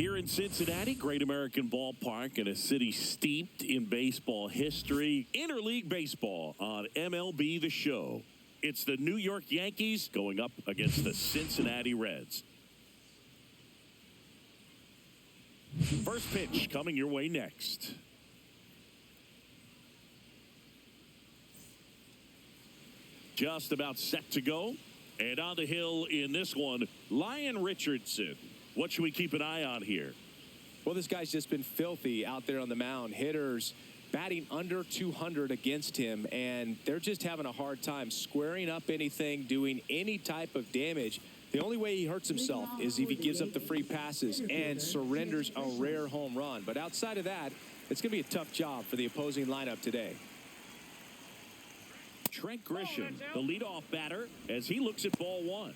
Here in Cincinnati, great American ballpark in a city steeped in baseball history. Interleague baseball on MLB The Show. It's the New York Yankees going up against the Cincinnati Reds. First pitch coming your way next. Just about set to go. And on the hill in this one, Lyon Richardson. What should we keep an eye on here? Well, this guy's just been filthy out there on the mound. Hitters batting under 200 against him, and they're just having a hard time squaring up anything, doing any type of damage. The only way he hurts himself is if he gives up the free passes and surrenders a rare home run. But outside of that, it's going to be a tough job for the opposing lineup today. Trent Grisham, the leadoff batter, as he looks at ball one.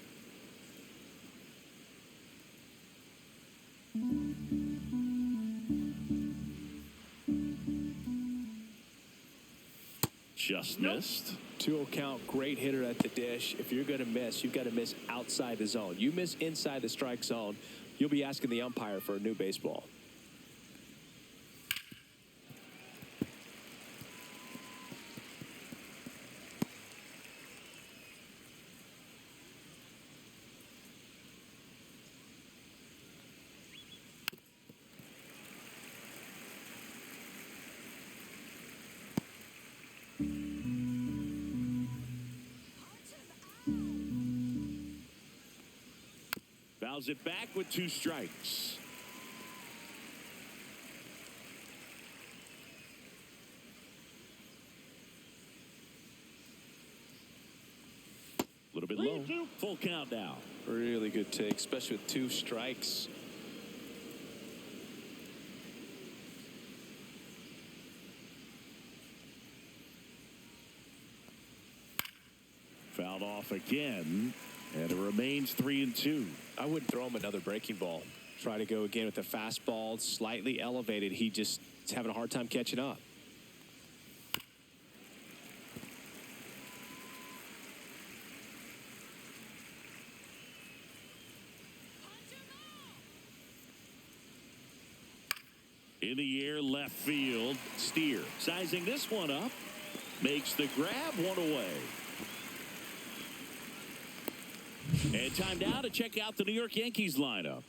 Just missed. 2-0 count, great hitter at the dish. If you're going to miss, you've got to miss outside the zone. You miss inside the strike zone, you'll be asking the umpire for a new baseball. Fouls it back with 2 strikes. A little bit low. Full count now. Really good take, especially with 2 strikes. Fouled off again, and it remains 3-2. I wouldn't throw him another breaking ball. Try to go again with the fastball, slightly elevated. He just is having a hard time catching up. In the air, left field. Steer sizing this one up. Makes the grab, 1 away. And time now to check out the New York Yankees lineup.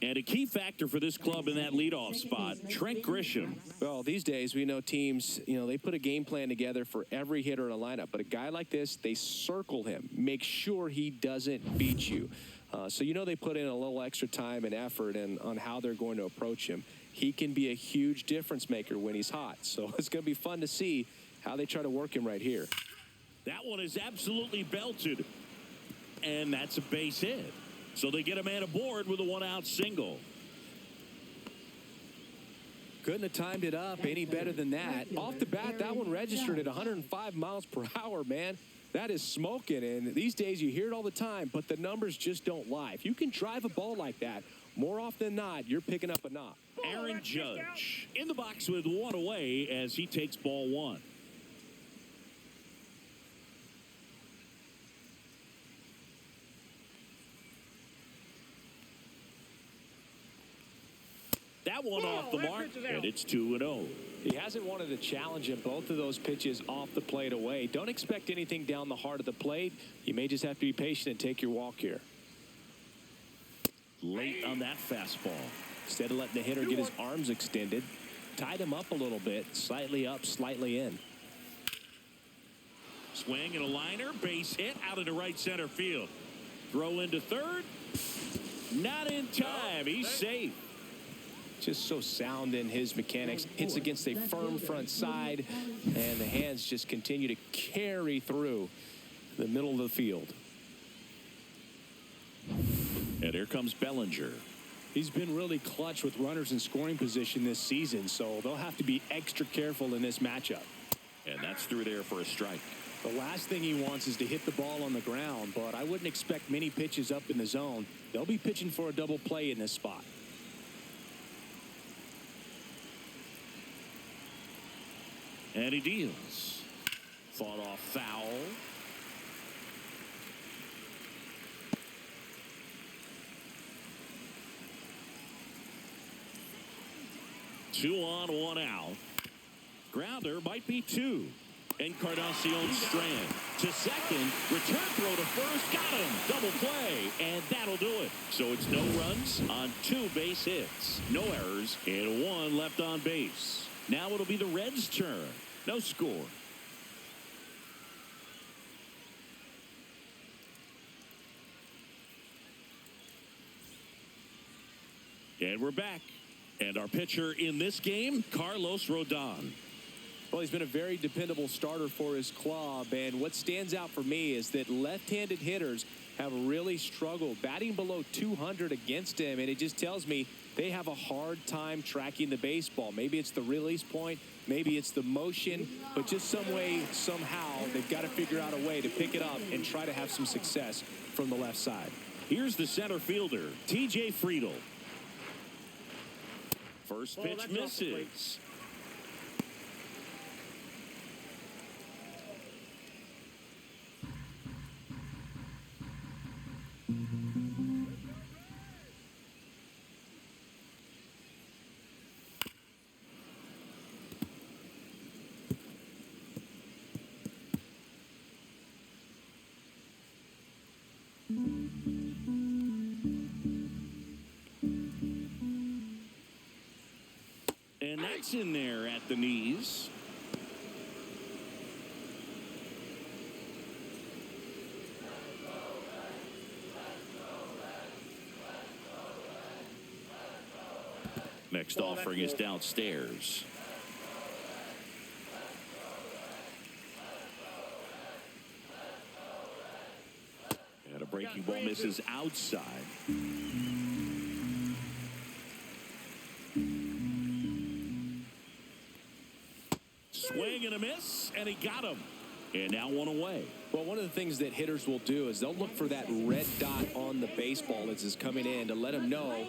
And a key factor for this club in that leadoff spot, Trent Grisham. Well, these days we know teams, they put a game plan together for every hitter in a lineup. But a guy like this, they circle him, make sure he doesn't beat you. So they put in a little extra time and effort on how they're going to approach him. He can be a huge difference maker when he's hot. So it's going to be fun to see how they try to work him right here. That one is absolutely belted. And that's a base hit. So they get a man aboard with a 1-out single. Couldn't have timed it up any better than that. Off the bat, that one registered at 105 miles per hour, man. That is smoking, and these days you hear it all the time, but the numbers just don't lie. If you can drive a ball like that, more often than not, you're picking up a knock. Aaron Judge in the box with 1 away as he takes ball 1. That one off the mark, and it's 2-0. He hasn't wanted to challenge him. Both of those pitches off the plate away. Don't expect anything down the heart of the plate. You may just have to be patient and take your walk here. Late on that fastball. Instead of letting the hitter get his arms extended, tied him up a little bit, slightly up, slightly in. Swing and a liner, base hit out into right center field. Throw into third. Not in time. He's safe. Just so sound in his mechanics. Hits against a firm front side, and the hands just continue to carry through the middle of the field. And here comes Bellinger. He's been really clutch with runners in scoring position this season, so they'll have to be extra careful in this matchup. And that's through there for a strike. The last thing he wants is to hit the ball on the ground, but I wouldn't expect many pitches up in the zone. They'll be pitching for a double play in this spot. And he deals. Fought off foul. 2 on, 1 out. Grounder might be 2. Encarnacion Strand to second. Return throw to first. Got him. Double play. And that'll do it. So it's no runs on 2 base hits. No errors. And 1 left on base. Now it'll be the Reds' turn. No score. And we're back. And our pitcher in this game, Carlos Rodon. Well, he's been a very dependable starter for his club, and what stands out for me is that left-handed hitters have really struggled batting below 200 against him, and it just tells me they have a hard time tracking the baseball. Maybe it's the release point, maybe it's the motion, but just some way, somehow, they've got to figure out a way to pick it up and try to have some success from the left side. Here's the center fielder, T.J. Friedel. First pitch misses. And that's in there at the knees. Next offering is downstairs. And a breaking ball misses outside. Swing and a miss, and he got him. And now 1 away. Well, one of the things that hitters will do is they'll look for that red dot on the baseball as it's coming in to let them know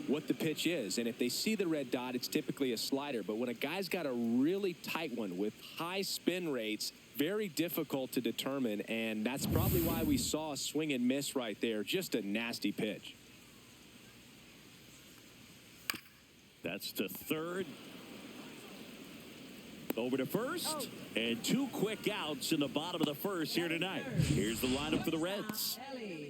what the pitch is. And if they see the red dot, it's typically a slider. But when a guy's got a really tight one with high spin rates, very difficult to determine. And that's probably why we saw a swing and miss right there. Just a nasty pitch. That's to third. Over to first. And 2 quick outs in the bottom of the first here tonight. Here's the lineup for the Reds.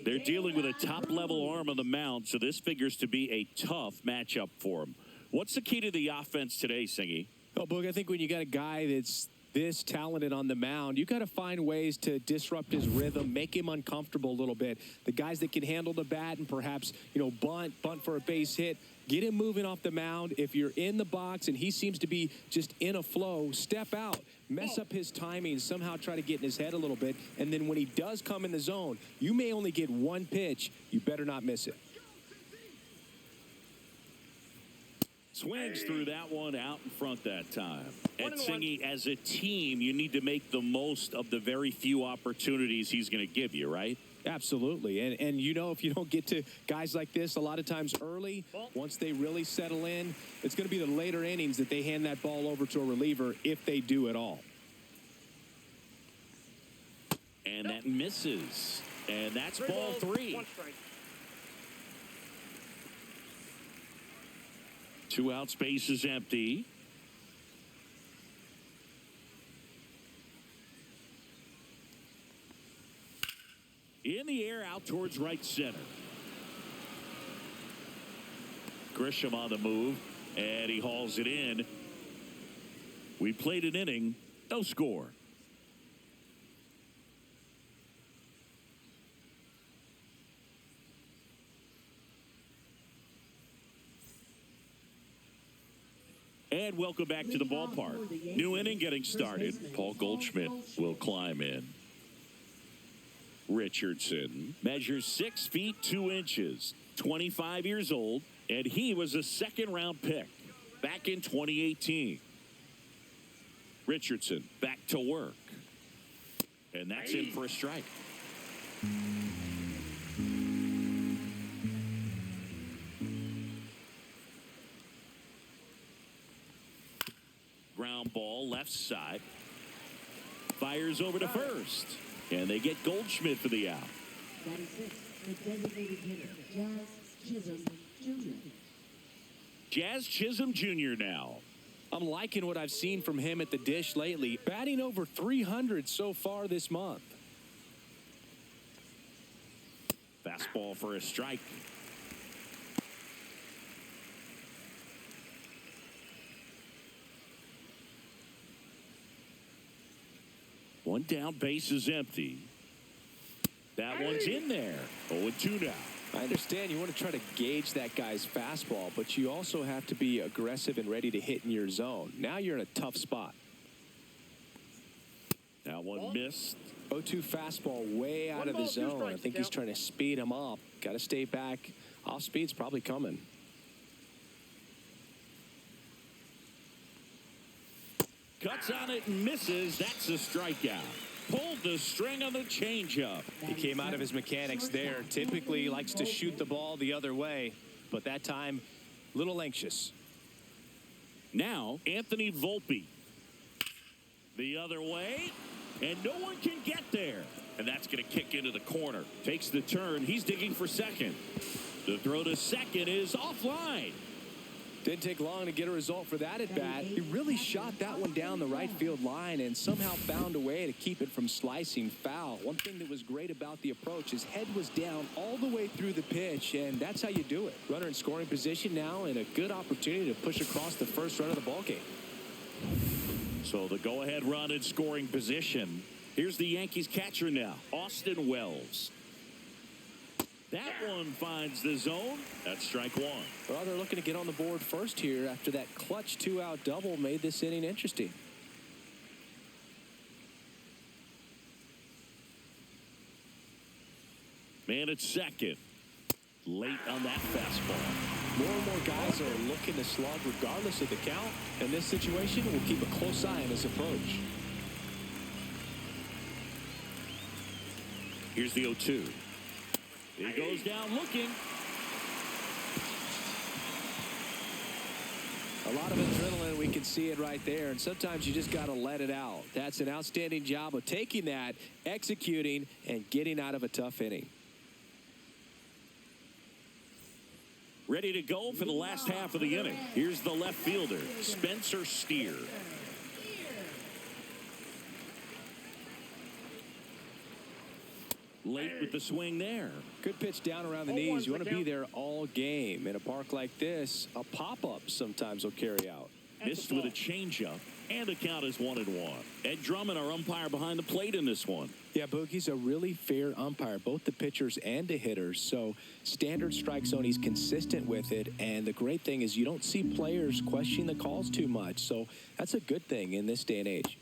They're dealing with a top-level arm on the mound, so this figures to be a tough matchup for them. What's the key to the offense today, Singy? Oh, Boog, I think when you got a guy that's this talented on the mound, you got to find ways to disrupt his rhythm, make him uncomfortable a little bit. The guys that can handle the bat and perhaps, bunt for a base hit, get him moving off the mound. If you're in the box and he seems to be just in a flow, step out, mess up his timing, somehow try to get in his head a little bit. And then when he does come in the zone, you may only get 1 pitch. You better not miss it. Swings through that one out in front that time. And Singy, as a team, you need to make the most of the very few opportunities he's going to give you, right? Absolutely. And if you don't get to guys like this a lot of times early, once they really settle in, it's going to be the later innings that they hand that ball over to a reliever if they do at all. And that misses. And that's ball 3. 2 out, space is empty. In the air, out towards right center. Grisham on the move, and he hauls it in. We played an inning, no score. And welcome back to the ballpark. New inning getting started. Paul Goldschmidt will climb in. Richardson measures 6 feet 2 inches, 25 years old, and he was a second-round pick back in 2018. Richardson back to work. And that's in for a strike. Ground ball left side. Fires over to first. And they get Goldschmidt for the out. 96, the designated hitter, Jazz Chisholm Jr. Jazz Chisholm Jr. now. I'm liking what I've seen from him at the dish lately. Batting over 300 so far this month. Fastball for a strike. One down, base is empty. That one's in there. 0-2 now. I understand you want to try to gauge that guy's fastball, but you also have to be aggressive and ready to hit in your zone. Now you're in a tough spot. That one missed. 0-2 fastball way out of the zone. I think he's trying to speed him up. Got to stay back. Off speed's probably coming. Cuts on it and misses. That's a strikeout. Pulled the string on the changeup. He came out of his mechanics there. Typically likes to shoot the ball the other way, but that time, a little anxious. Now, Anthony Volpe. The other way, and no one can get there. And that's going to kick into the corner. Takes the turn. He's digging for second. The throw to second is offline. Didn't take long to get a result for that at bat. He really shot that one down the right field line and somehow found a way to keep it from slicing foul. One thing that was great about the approach, his head was down all the way through the pitch, and that's how you do it. Runner in scoring position now, and a good opportunity to push across the first run of the ballgame. So the go-ahead run in scoring position. Here's the Yankees catcher now, Austin Wells. That one finds the zone. That's strike one. Well, they're looking to get on the board first here after that clutch two-out double made this inning interesting. Man at second. Late on that fastball. More and more guys are looking to slug regardless of the count. In this situation, we'll keep a close eye on his approach. Here's the 0-2. He goes down looking. A lot of adrenaline, we can see it right there, and sometimes you just got to let it out. That's an outstanding job of taking that, executing, and getting out of a tough inning. Ready to go for the last half of the inning. Here's the left fielder, Spencer Steer. Late with the swing there. Good pitch down around the knees. You want to be there all game. In a park like this, a pop-up sometimes will carry out. Missed with a changeup, and the count is 1-1. Ed Drummond, our umpire behind the plate in this one. Yeah, Boogie's a really fair umpire, both the pitchers and the hitters. So standard strike zone, he's consistent with it. And the great thing is you don't see players questioning the calls too much. So that's a good thing in this day and age.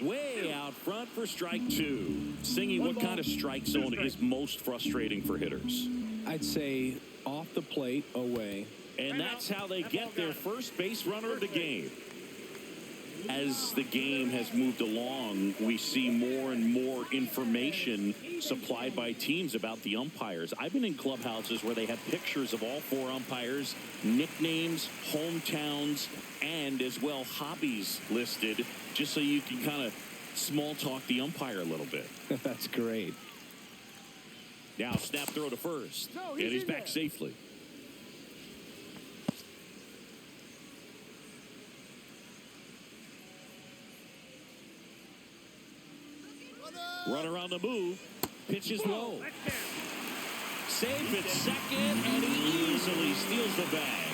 Way out front for strike two. Singy, what kind of strike zone is most frustrating for hitters? I'd say off the plate, away. And that's how they get their first base runner of the game. As the game has moved along, we see more and more information supplied by teams about the umpires. I've been in clubhouses where they have pictures of all four umpires, nicknames, hometowns, and as well hobbies listed, just so you can kind of small talk the umpire a little bit. That's great. Now snap throw to first, and he's back safely. Runner on the move. Pitches low. Safe at second, and he easily steals the bag.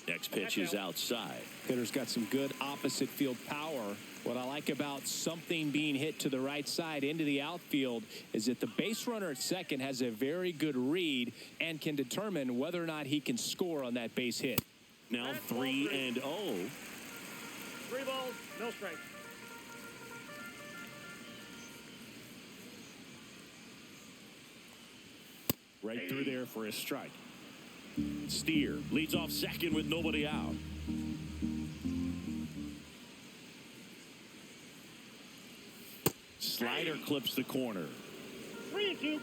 Next pitch is outside. Hitter's got some good opposite field power. What I like about something being hit to the right side into the outfield is that the base runner at second has a very good read and can determine whether or not he can score on that base hit. Now 3-0. 3 balls, no strikes. Right through there for a strike. Steer leads off second with nobody out. Slider clips the corner. 3-2.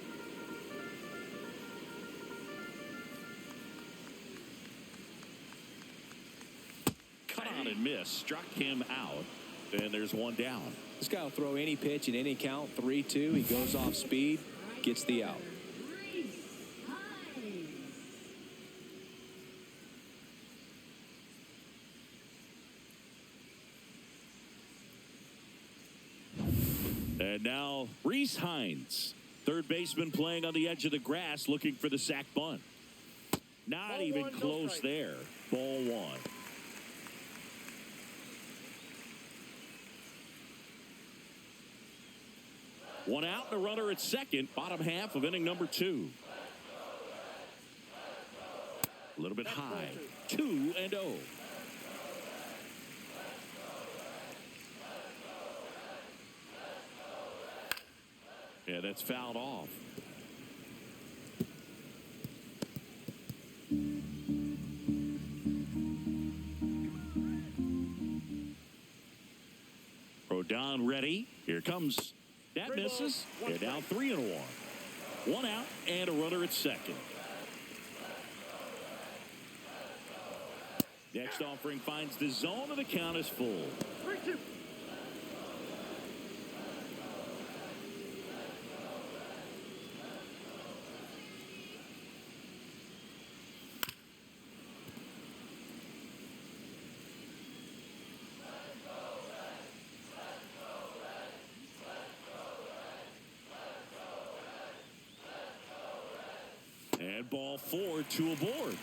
miss struck him out. And there's one down. This guy will throw any pitch in any count. 3-2. He goes off speed, gets the out. And now Reese Hines, third baseman, playing on the edge of the grass, looking for the sac bunt. Not Ball even one, no close strike. there. Ball one. One out and a runner at second. Bottom half of inning number 2. A little bit high. 2-0. Yeah, that's fouled off. Rodon ready. Here comes. That misses. They're down 3-1. One out and a runner at second. Next offering finds the zone, and the count is full. 3-2. And ball 4, 2 aboard.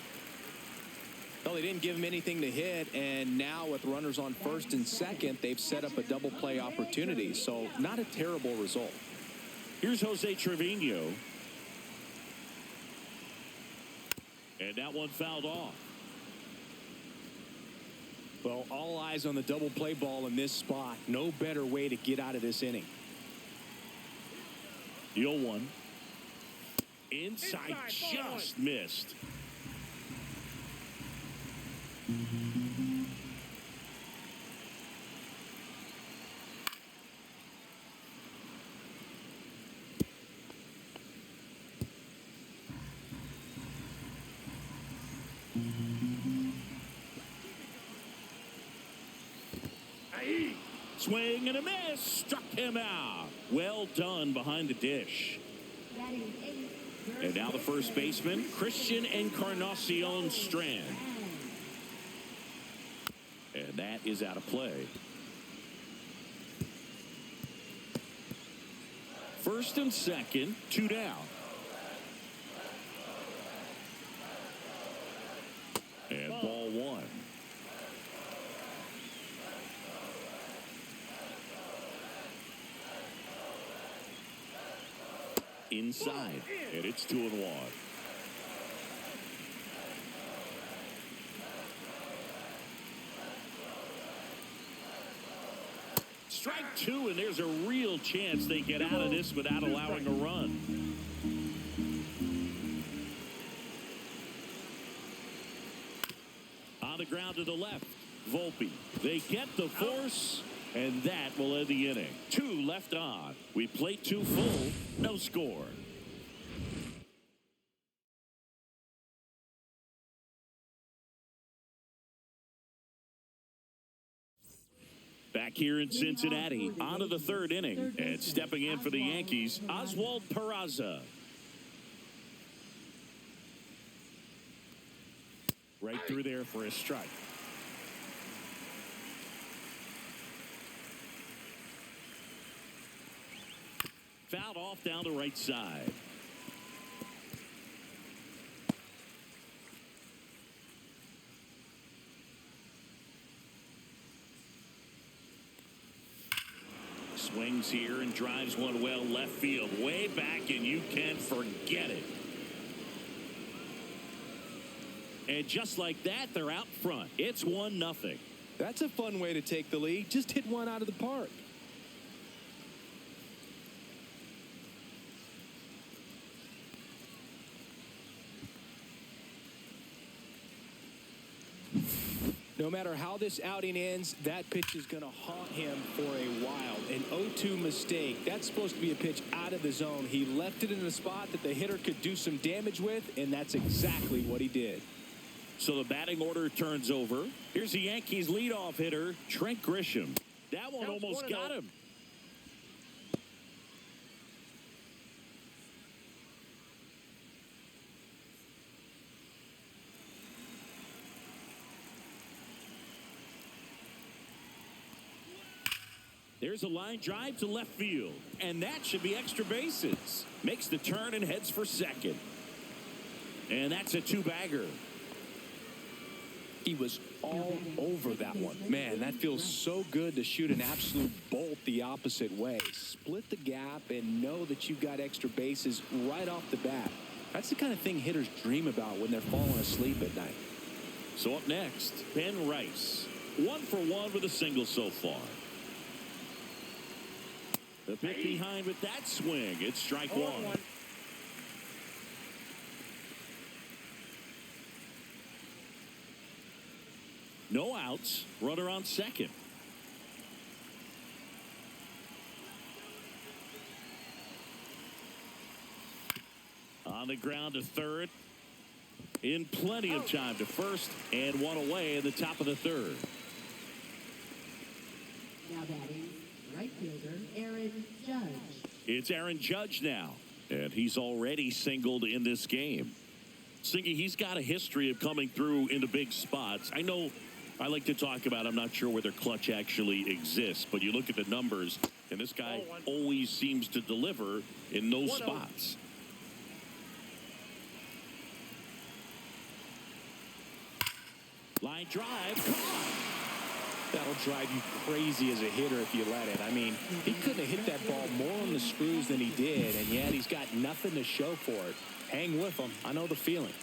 Well, they didn't give him anything to hit, and now with runners on first and second, they've set up a double play opportunity. So not a terrible result. Here's Jose Trevino. And that one fouled off. Well, all eyes on the double play ball in this spot. No better way to get out of this inning. The 0-1. Inside, just missed. Swing and a miss. Struck him out. Well done behind the dish. And now the first baseman, Christian Encarnacion Strand. And that is out of play. First and second, 2 down. And ball 1. Inside, and it's 2-1. Strike 2, and there's a real chance they get out of this without allowing a run. On the ground to the left, Volpe. They get the force, and that will end the inning. 2 left on. We play 2 full, no score. Back here in Cincinnati, on to the 3rd inning, and stepping in for the Yankees, Oswald Peraza. Right through there for a strike. Fouled off down the right side. Swings here and drives one well left field, way back, and you can forget it. And just like that, they're out front. It's 1-0. That's a fun way to take the lead. Just hit one out of the park. No matter how this outing ends, that pitch is going to haunt him for a while. An 0-2 mistake. That's supposed to be a pitch out of the zone. He left it in a spot that the hitter could do some damage with, and that's exactly what he did. So the batting order turns over. Here's the Yankees leadoff hitter, Trent Grisham. That one almost got him. There's a line drive to left field, and that should be extra bases. Makes the turn and heads for second. And that's a two-bagger. He was all over that one. Man, that feels so good to shoot an absolute bolt the opposite way. Split the gap and know that you've got extra bases right off the bat. That's the kind of thing hitters dream about when they're falling asleep at night. So up next, Ben Rice. 1 for 1 with a single so far. The pick behind with that swing. It's strike one. No outs. Runner on second. On the ground to third. In plenty of time to first, and one away in the top of the third. Now batting, right fielder Aaron Judge. It's Aaron Judge now, and he's already singled in this game. Singy, he's got a history of coming through into big spots. I know I like to talk about, I'm not sure whether clutch actually exists, but you look at the numbers, and this guy always seems to deliver in those spots. Line drive. That'll drive you crazy as a hitter if you let it. I mean, he couldn't have hit that ball more on the screws than he did, and yet he's got nothing to show for it. Hang with him. I know the feeling.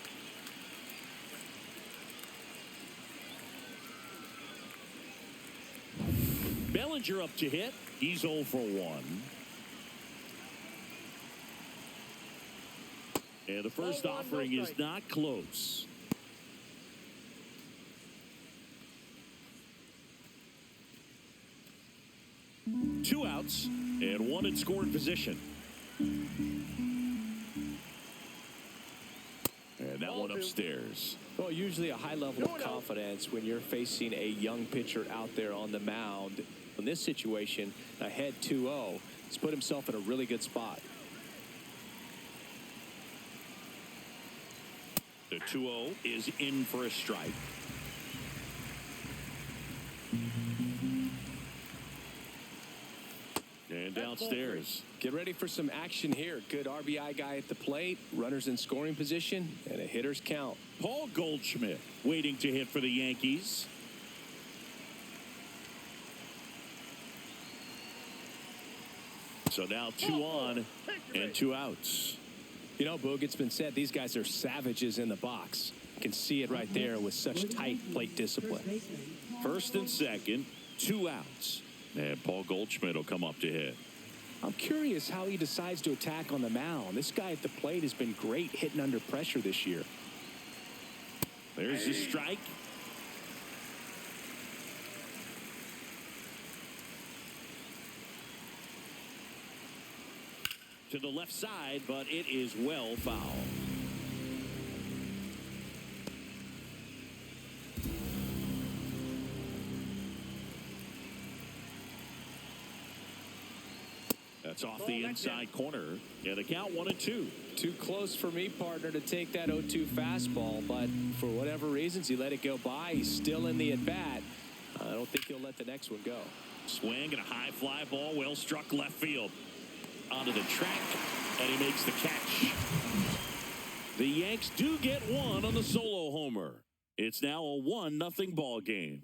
Bellinger up to hit. He's 0 for 1. And the first offering is not close. Two outs and one in scoring position. And that one upstairs. Well, usually a high level of confidence when you're facing a young pitcher out there on the mound. In this situation, ahead 2-0, he's put himself in a really good spot. The 2-0 is in for a strike. And downstairs. Get ready for some action here. Good RBI guy at the plate, runners in scoring position, and a hitter's count. Paul Goldschmidt waiting to hit for the Yankees. So now 2 on and 2 outs. You know, Boog, it's been said these guys are savages in the box. You can see it right there with such tight plate discipline. First and second, 2 outs. And Paul Goldschmidt will come up to hit. I'm curious how he decides to attack on the mound. This guy at the plate has been great hitting under pressure this year. There's the strike. To the left side, but it is well fouled. That's off the inside corner. Yeah, the count 1-2. Too close for me, partner, to take that 0-2 fastball, but for whatever reasons, he let it go by. He's still in the at-bat. I don't think he'll let the next one go. Swing and a high fly ball, well struck left field. Onto the track, and he makes the catch. The Yanks do get one on the solo homer. It's now a 1-0 ball game.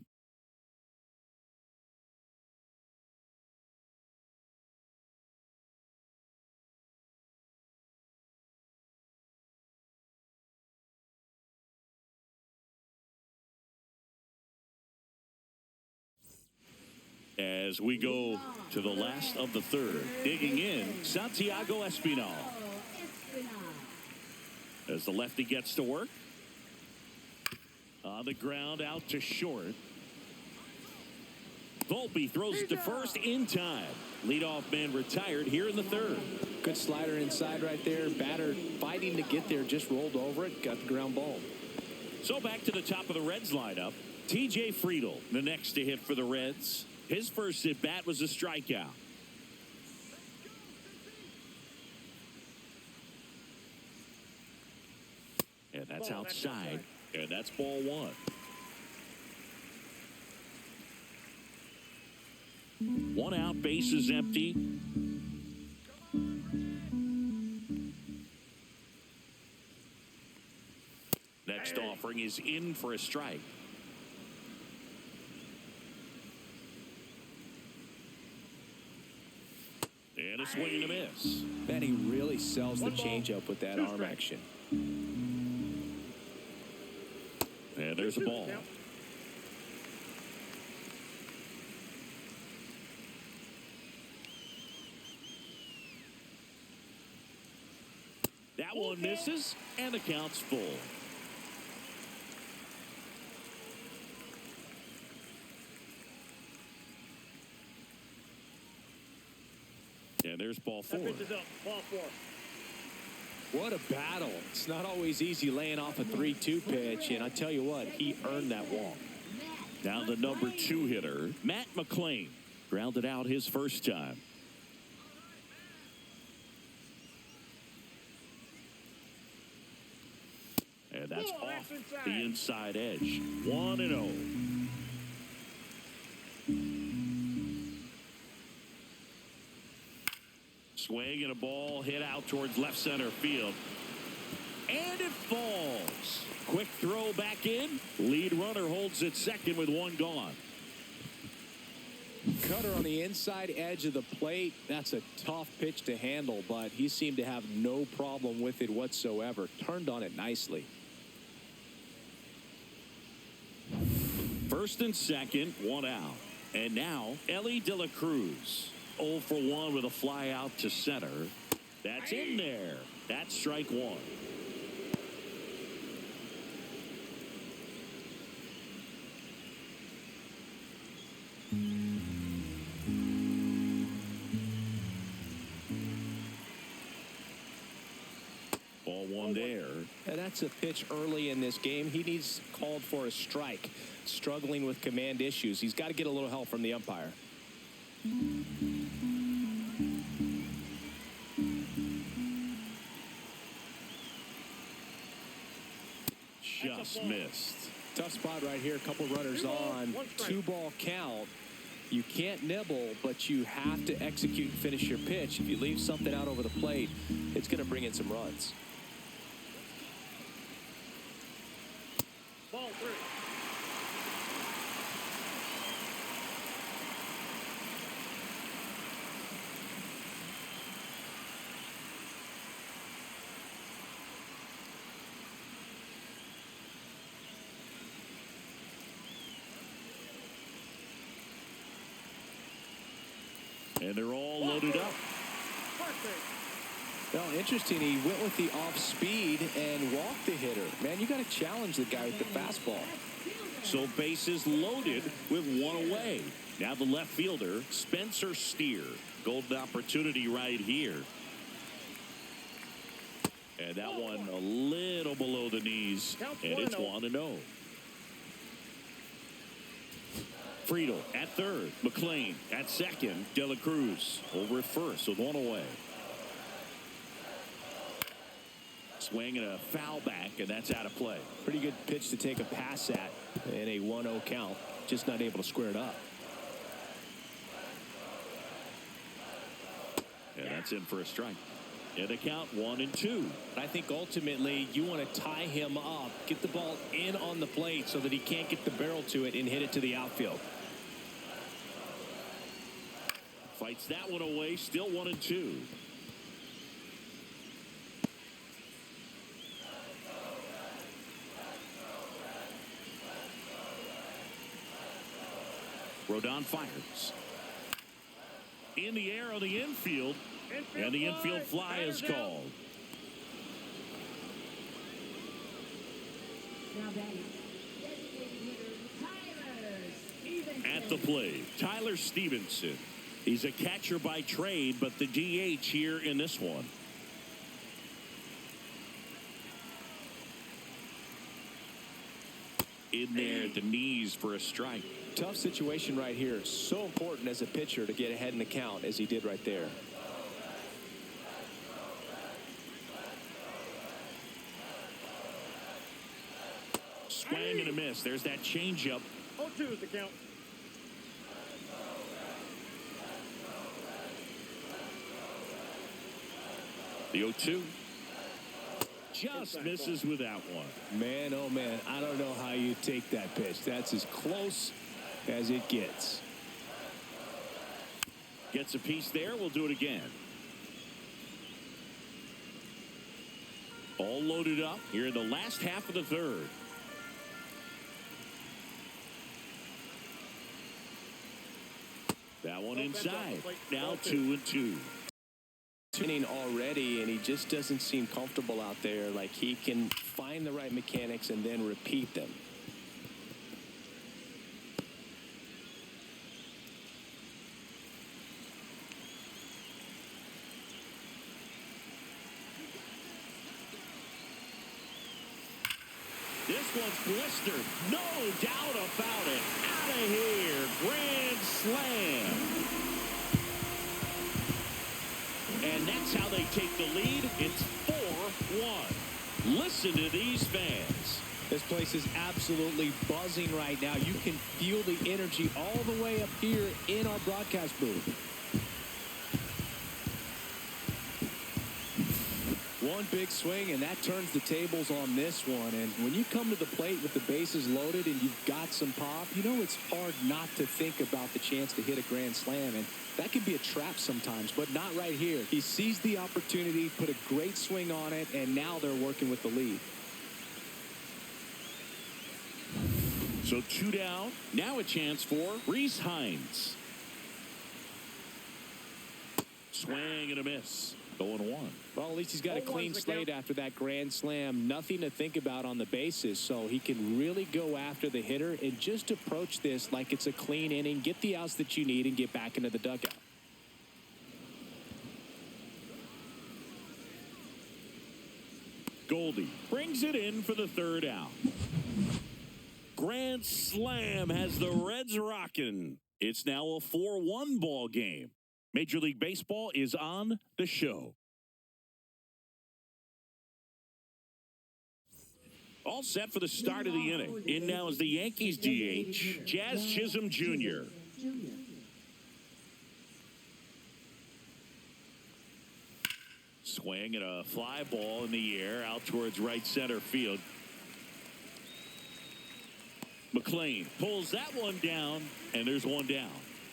As we go to the last of the third, digging in, Santiago Espinal. As the lefty gets to work. On the ground, out to short. Volpe throws it to first in time. Leadoff man retired here in the third. Good slider inside right there. Batter fighting to get there, just rolled over it, got the ground ball. So back to the top of the Reds lineup. T.J. Friedl, the next to hit for the Reds. His first at-bat was a strikeout. And that's outside. And that's ball one. One out, bases empty. Next offering is in for a strike. And a swing and a miss. Man, he really sells the changeup with that arm action. And there's a ball. That one misses, and the count's full. And there's ball four. Ball four. What a battle. It's not always easy laying off a 3-2 pitch, and I tell you what, he earned that walk. Now the number 2 hitter, Matt McClain, grounded out his first time. And that's off the inside edge. 1-0. Swing and a ball hit out towards left center field. And it falls. Quick throw back in. Lead runner holds it second with one gone. Cutter on the inside edge of the plate. That's a tough pitch to handle, but he seemed to have no problem with it whatsoever. Turned on it nicely. First and second, one out. And now, Ellie De La Cruz. 0 for 1 with a fly out to center. That's in there. That's strike one. Ball one there. And that's a pitch early in this game. He needs called for a strike. Struggling with command issues. He's got to get a little help from the umpire. Just missed. Tough spot right here. A couple runners on. 2-ball count. You can't nibble, but you have to execute and finish your pitch. If you leave something out over the plate, it's going to bring in some runs. Ball 3. And they're all loaded up. Well, interesting. He went with the off speed and walked the hitter. Man, you got to challenge the guy with the fastball. So bases loaded with one away. Now the left fielder, Spencer Steer. Golden opportunity right here. And that one a little below the knees. And it's 1-0. Friedl at third. McClain at second. De La Cruz over at first with one away. Swing and a foul back, and that's out of play. Pretty good pitch to take a pass at in a 1-0 count. Just not able to square it up. And that's in for a strike. And a count 1-2. I think ultimately you want to tie him up, get the ball in on the plate so that he can't get the barrel to it and hit it to the outfield. Fights that one away, still 1-2. Rodon fires. In the air on the infield. And the infield fly is called. Now batting, designated hitter Tyler Stevenson. At the plate, Tyler Stevenson. He's a catcher by trade, but the DH here in this one. in there at the knees for a strike. Tough situation right here. So important as a pitcher to get ahead in the count as he did right there. Swing and a miss. There's that changeup. 0-2 is the count. The 0-2. Just misses with that one. Man, oh man, I don't know how you take that pitch. That's as close as it gets. Gets a piece there. We'll do it again. All loaded up here in the last half of the third. That one inside. Now 2-2. Inning already, and he just doesn't seem comfortable out there. Like he can find the right mechanics and then repeat them. This one's blistered. No doubt about it. Out of here. Grand slam. And that's how they take the lead. It's 4-1. Listen to these fans. This place is absolutely buzzing right now. You can feel the energy all the way up here in our broadcast booth. One big swing, and that turns the tables on this one. And when you come to the plate with the bases loaded and you've got some pop, you know it's hard not to think about the chance to hit a grand slam. And that can be a trap sometimes, but not right here. He seized the opportunity, put a great swing on it, and now they're working with the lead. So 2 down. Now a chance for Reese Hines. Swing and a miss. Going 1. Well, at least he's got a clean slate after that grand slam. Nothing to think about on the bases, so he can really go after the hitter and just approach this like it's a clean inning, get the outs that you need, and get back into the dugout. Goldie brings it in for the 3rd out. Grand slam has the Reds rocking. It's now a 4-1 ball game. Major League Baseball is on the show. All set for the start of the inning. In now is the Yankees DH, Jazz Chisholm Jr. Swing and a fly ball in the air out towards right center field. McLean pulls that one down, and there's one down.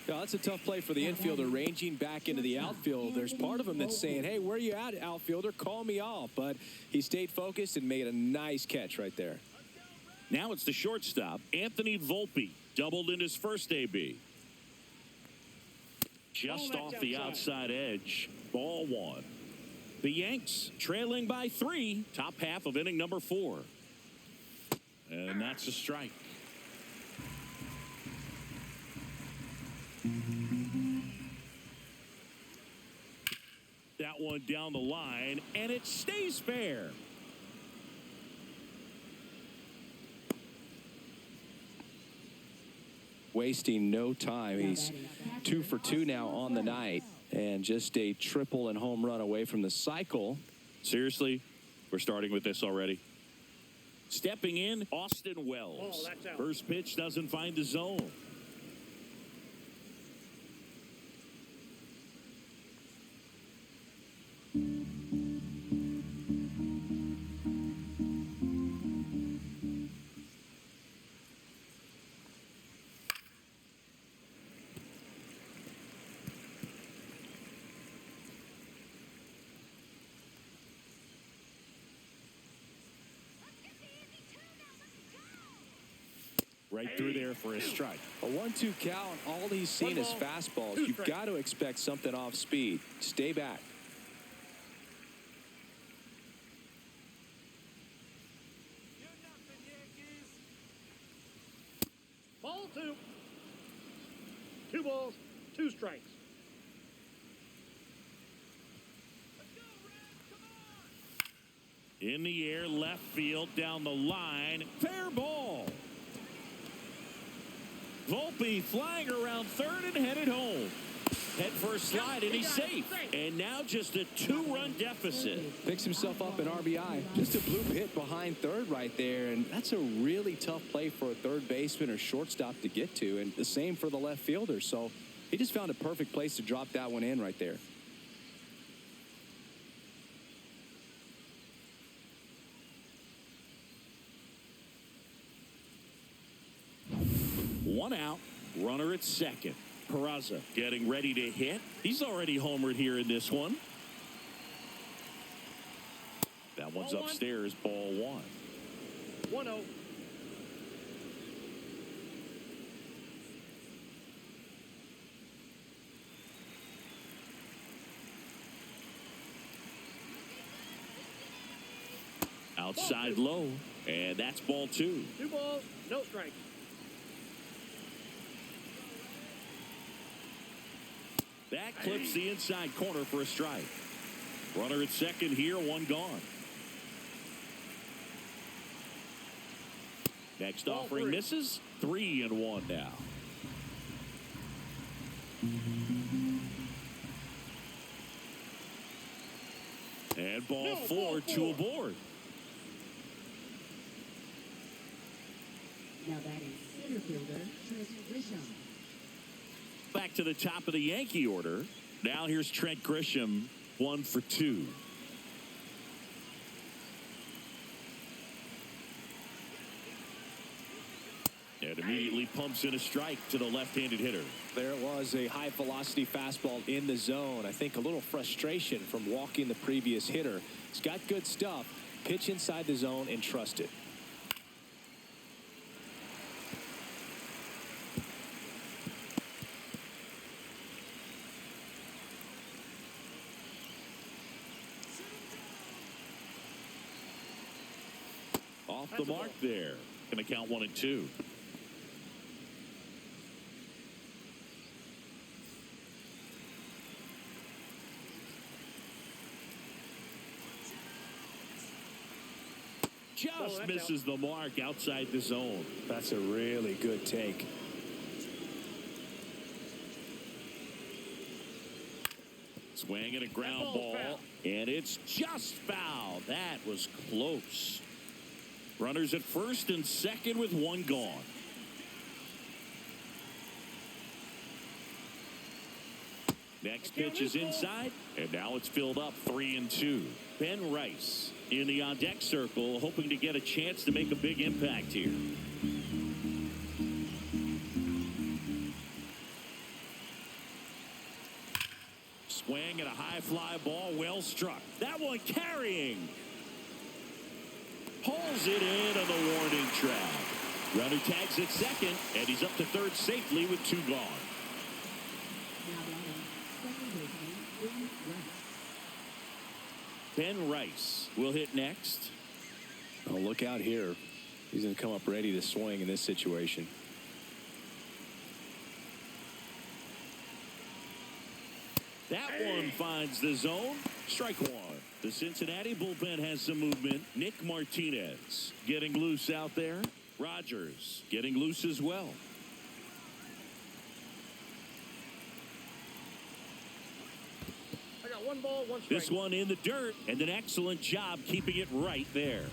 Yeah, that's a tough play for the infielder, ranging back into the outfield. There's part of him that's saying, hey, where you at, outfielder? Call me off. But he stayed focused and made a nice catch right there. Now it's the shortstop, Anthony Volpe, doubled in his first AB. Just off the outside edge, ball 1. The Yanks trailing by 3, top half of inning number 4. And that's a strike. That one down the line, and it stays fair. Wasting no time. He's 2 for 2 now on the night, and just a triple and home run away from the cycle. Seriously, we're starting with this already. Stepping in, Austin Wells. First pitch doesn't find the zone. Right through there for a strike. A 1-2 count. All he's seen is fastballs. You've got to expect something off speed. Stay back. Ball 2. 2 balls, 2 strikes. In the air, left field, down the line. Fair ball. Volpe flying around third and headed home. Head first slide, and he's safe. And now just a 2-run deficit. Picks himself up an RBI. Just a bloop hit behind third right there, and that's a really tough play for a third baseman or shortstop to get to, and the same for the left fielder. So he just found a perfect place to drop that one in right there. One out, runner at second. Peraza getting ready to hit. He's already homered here in this one. That one's upstairs, ball 1. 1-0. Outside low, and that's ball 2. 2 balls, no strikes. That clips the inside corner for a strike. Runner at second here, 1 gone. Next offering misses. 3-1 now. And ball 4, 2 aboard. Now batting center fielder Trent Grisham. Back to the top of the Yankee order. Now here's Trent Grisham, 1 for 2. And immediately pumps in a strike to the left-handed hitter. There it was, a high-velocity fastball in the zone. I think a little frustration from walking the previous hitter. He's got good stuff. Pitch inside the zone and trust it. Off the mark there. Going to count 1 and 2. Just misses the mark outside the zone. That's a really good take. Swing and a ground ball. And it's just foul. That was close. Runners at first and second with 1 gone. Next pitch is inside, and now it's filled up 3-2. Ben Rice in the on-deck circle, hoping to get a chance to make a big impact here. Swing and a high fly ball, well struck. That one carrying. Pulls it in on the warning track. Runner tags at second, and he's up to third safely with 2 gone. Now batting second baseman Ben Rice will hit next. Oh, look out here. He's going to come up ready to swing in this situation. That one finds the zone. Strike 1. The Cincinnati bullpen has some movement. Nick Martinez getting loose out there. Rogers getting loose as well. I got 1 ball, 1 strike. This one in the dirt, and an excellent job keeping it right there.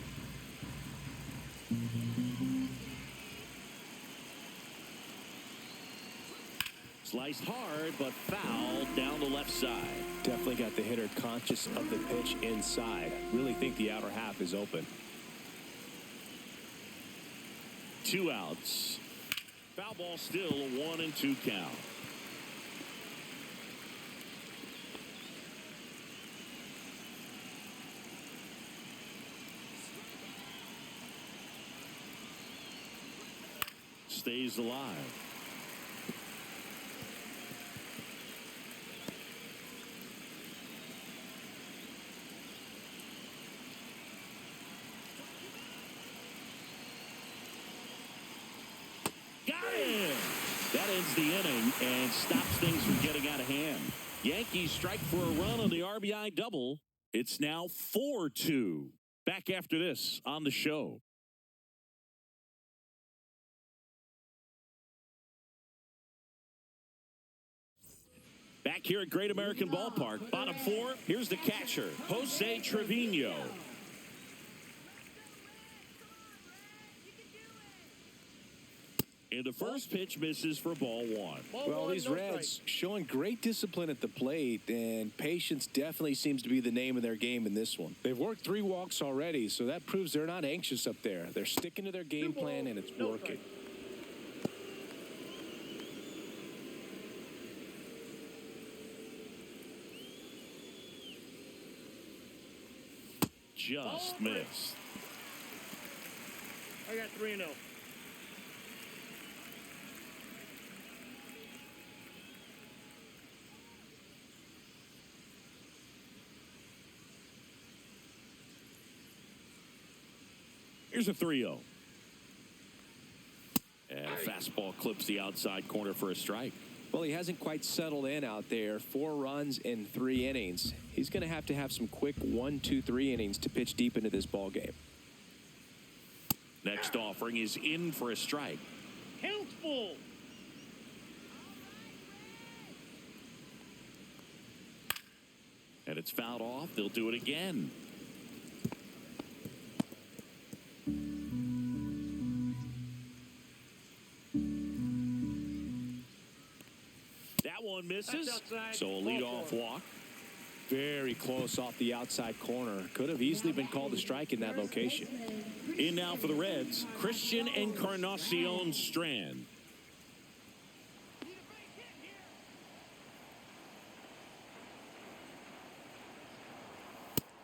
Sliced hard, but fouled down the left side. Definitely got the hitter conscious of the pitch inside. Really think the outer half is open. 2 outs. Foul ball still, a 1-2 count. Stays alive. Got him! That ends the inning and stops things from getting out of hand. Yankees strike for a run on the RBI double. It's now 4-2. Back after this on the show. Back here at Great American Ballpark, bottom 4, here's the catcher, Jose Trevino. And the first pitch misses for ball 1. Well, these Reds showing great discipline at the plate, and patience definitely seems to be the name of their game in this one. They've worked 3 walks already, so that proves they're not anxious up there. They're sticking to their game plan, and it's working. Just missed. I got 3-0. Here's a 3-0. And a fastball clips the outside corner for a strike. Well, he hasn't quite settled in out there. 4 runs in 3 innings. He's going to have some quick 1, 2, 3 innings to pitch deep into this ball game. Next offering is in for a strike. Count full. And it's fouled off. They'll do it again. That one misses. So a leadoff walk. Very close off the outside corner. Could have easily been called a strike in that location. In now for the Reds, Christian Encarnacion Strand.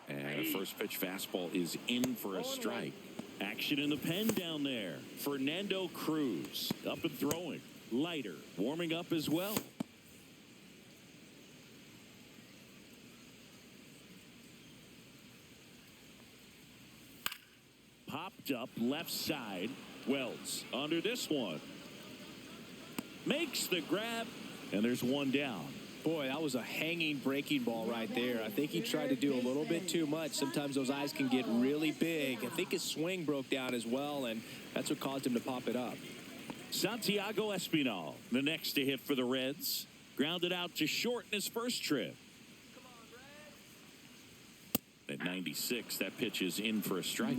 And a first pitch fastball is in for a strike. Action in the pen down there. Fernando Cruz up and throwing. Leiter warming up as well. Popped up left side. Wells under this one. Makes the grab, and there's one down. Boy, that was a hanging breaking ball right there. I think he tried to do a little bit too much. Sometimes those eyes can get really big. I think his swing broke down as well, and that's what caused him to pop it up. Santiago Espinal, the next to hit for the Reds. Grounded out to short in his first trip. At 96, that pitch is in for a strike.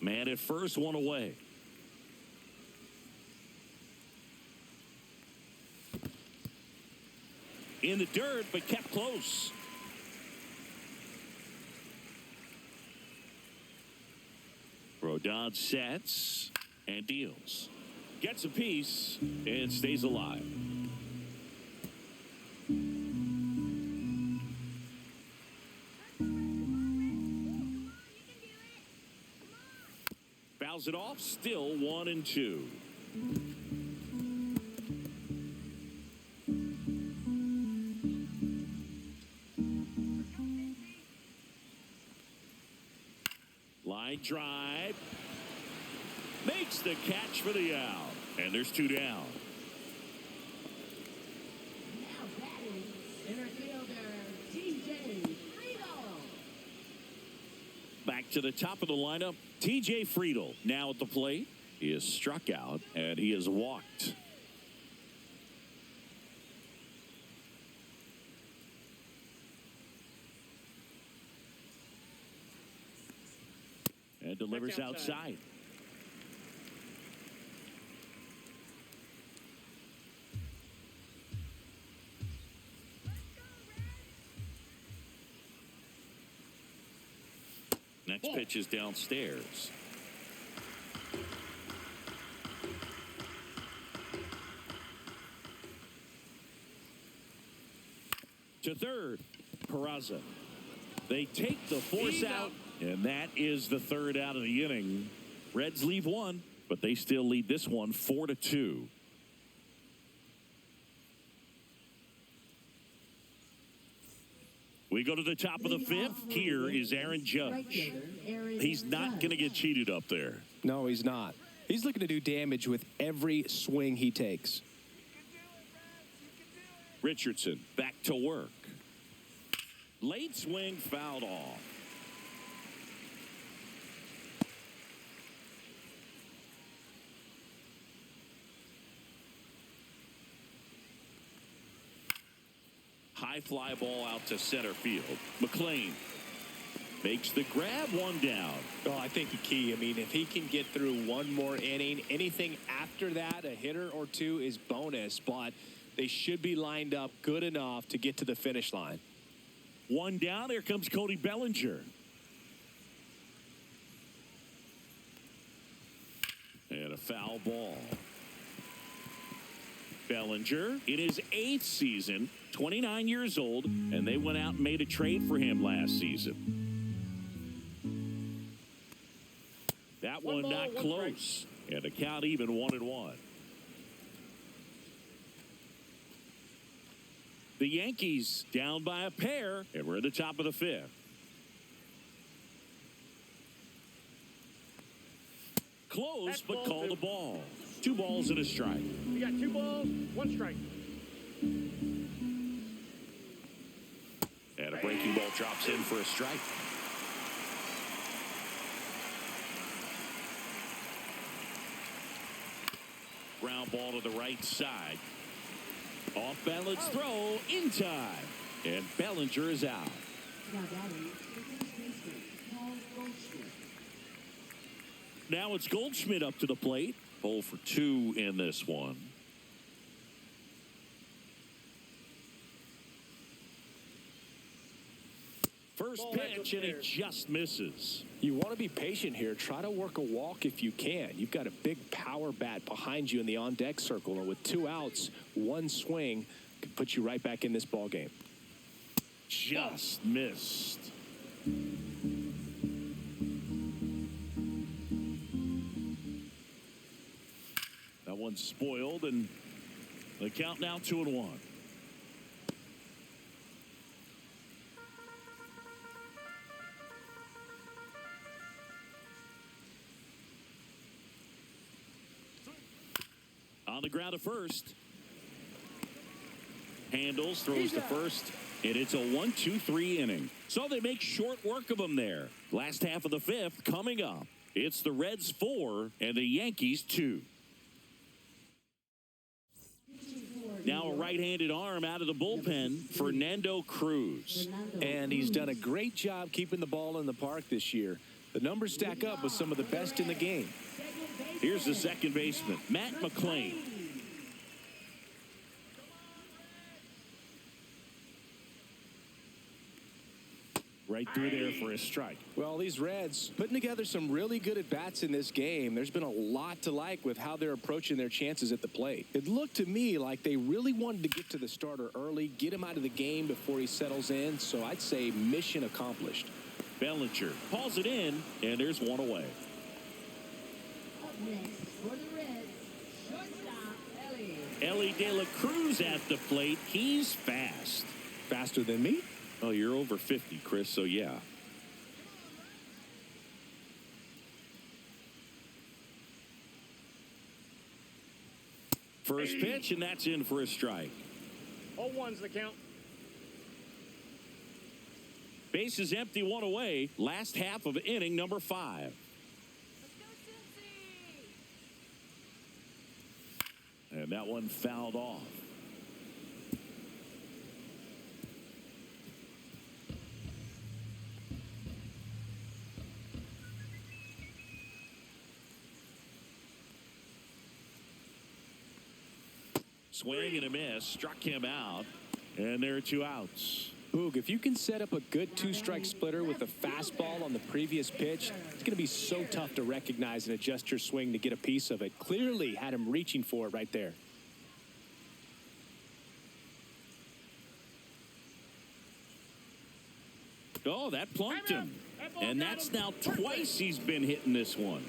Man at first, one away. In the dirt, but kept close. Rodon sets and deals. Gets a piece and stays alive. Fouls it off, still 1-2. Line drive. Makes the catch for the out. And there's 2 down. Now batting, center fielder, TJ Friedel. Back to the top of the lineup, TJ Friedel now at the plate. He is struck out and he is walked. And delivers outside. Next pitch is downstairs. To third, Peraza. They take the force out, and that is the third out of the inning. Reds leave one, but they still lead this one 4-2. We go to the top of the 5th. Here is Aaron Judge. He's not going to get cheated up there. No, he's not. He's looking to do damage with every swing he takes. Richardson back to work. Late swing fouled off. High fly ball out to center field. McLean makes the grab, one down. Oh, I think the key, I mean, if he can get through one more inning, anything after that, a hitter or two is bonus, but they should be lined up good enough to get to the finish line. One down. Here comes Cody Bellinger. And a foul ball. Bellinger in his 8th season, 29 years old, and they went out and made a trade for him last season. That one not close. And the count even 1-1. The Yankees down by a pair, and we're at the top of the 5th. Close, but call the ball. 2 balls and a strike. You got 2 balls, 1 strike. And a breaking ball drops in for a strike. Ground ball to the right side. Off balance throw in time. And Bellinger is out. Now batting, second baseman, Paul Goldschmidt. Now it's Goldschmidt up to the plate. 0 for 2 in this one. First pitch, and it just misses. You want to be patient here. Try to work a walk if you can. You've got a big power bat behind you in the on-deck circle, and with 2 outs, 1 swing can put you right back in this ball game. Just missed. That one's spoiled, and the count now 2-1. On the ground to first. Handles, throws to first, and it's a 1-2-3 inning. So they make short work of them there. Last half of the 5th coming up. It's the Reds 4 and the Yankees 2. Now a right-handed arm out of the bullpen, Fernando Cruz. And he's done a great job keeping the ball in the park this year. The numbers stack up with some of the best in the game. Here's the second baseman, Matt McLean. Right through there for a strike. Well, these Reds putting together some really good at-bats in this game. There's been a lot to like with how they're approaching their chances at the plate. It looked to me like they really wanted to get to the starter early, get him out of the game before he settles in. So I'd say mission accomplished. Bellinger hauls it in, and there's one away. Up next for the Reds, shortstop Ellie. Ellie De La Cruz at the plate. He's fast. Faster than me? Oh, you're over 50, Chris, so yeah. First pitch, and that's in for a strike. 0-1's the count. Base is empty, 1 away. Last half of inning number 5. And that one fouled off. Swing and a miss, struck him out, and there are 2 outs. Boog, if you can set up a good 2-strike splitter with a fastball on the previous pitch, it's going to be so tough to recognize and adjust your swing to get a piece of it. Clearly had him reaching for it right there. Oh, that plunked him. And that's now twice he's been hitting this one.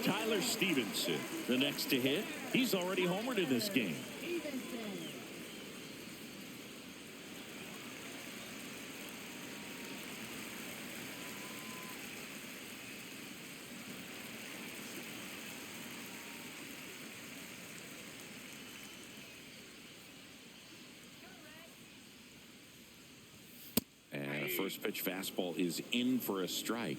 Tyler Stevenson, the next to hit. He's already homered in this game. That first pitch fastball is in for a strike.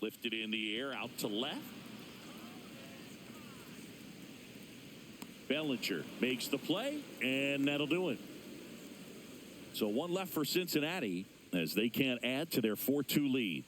Lifted in the air out to left. Bellinger makes the play, and that'll do it. So one left for Cincinnati as they can't add to their 4-2 lead.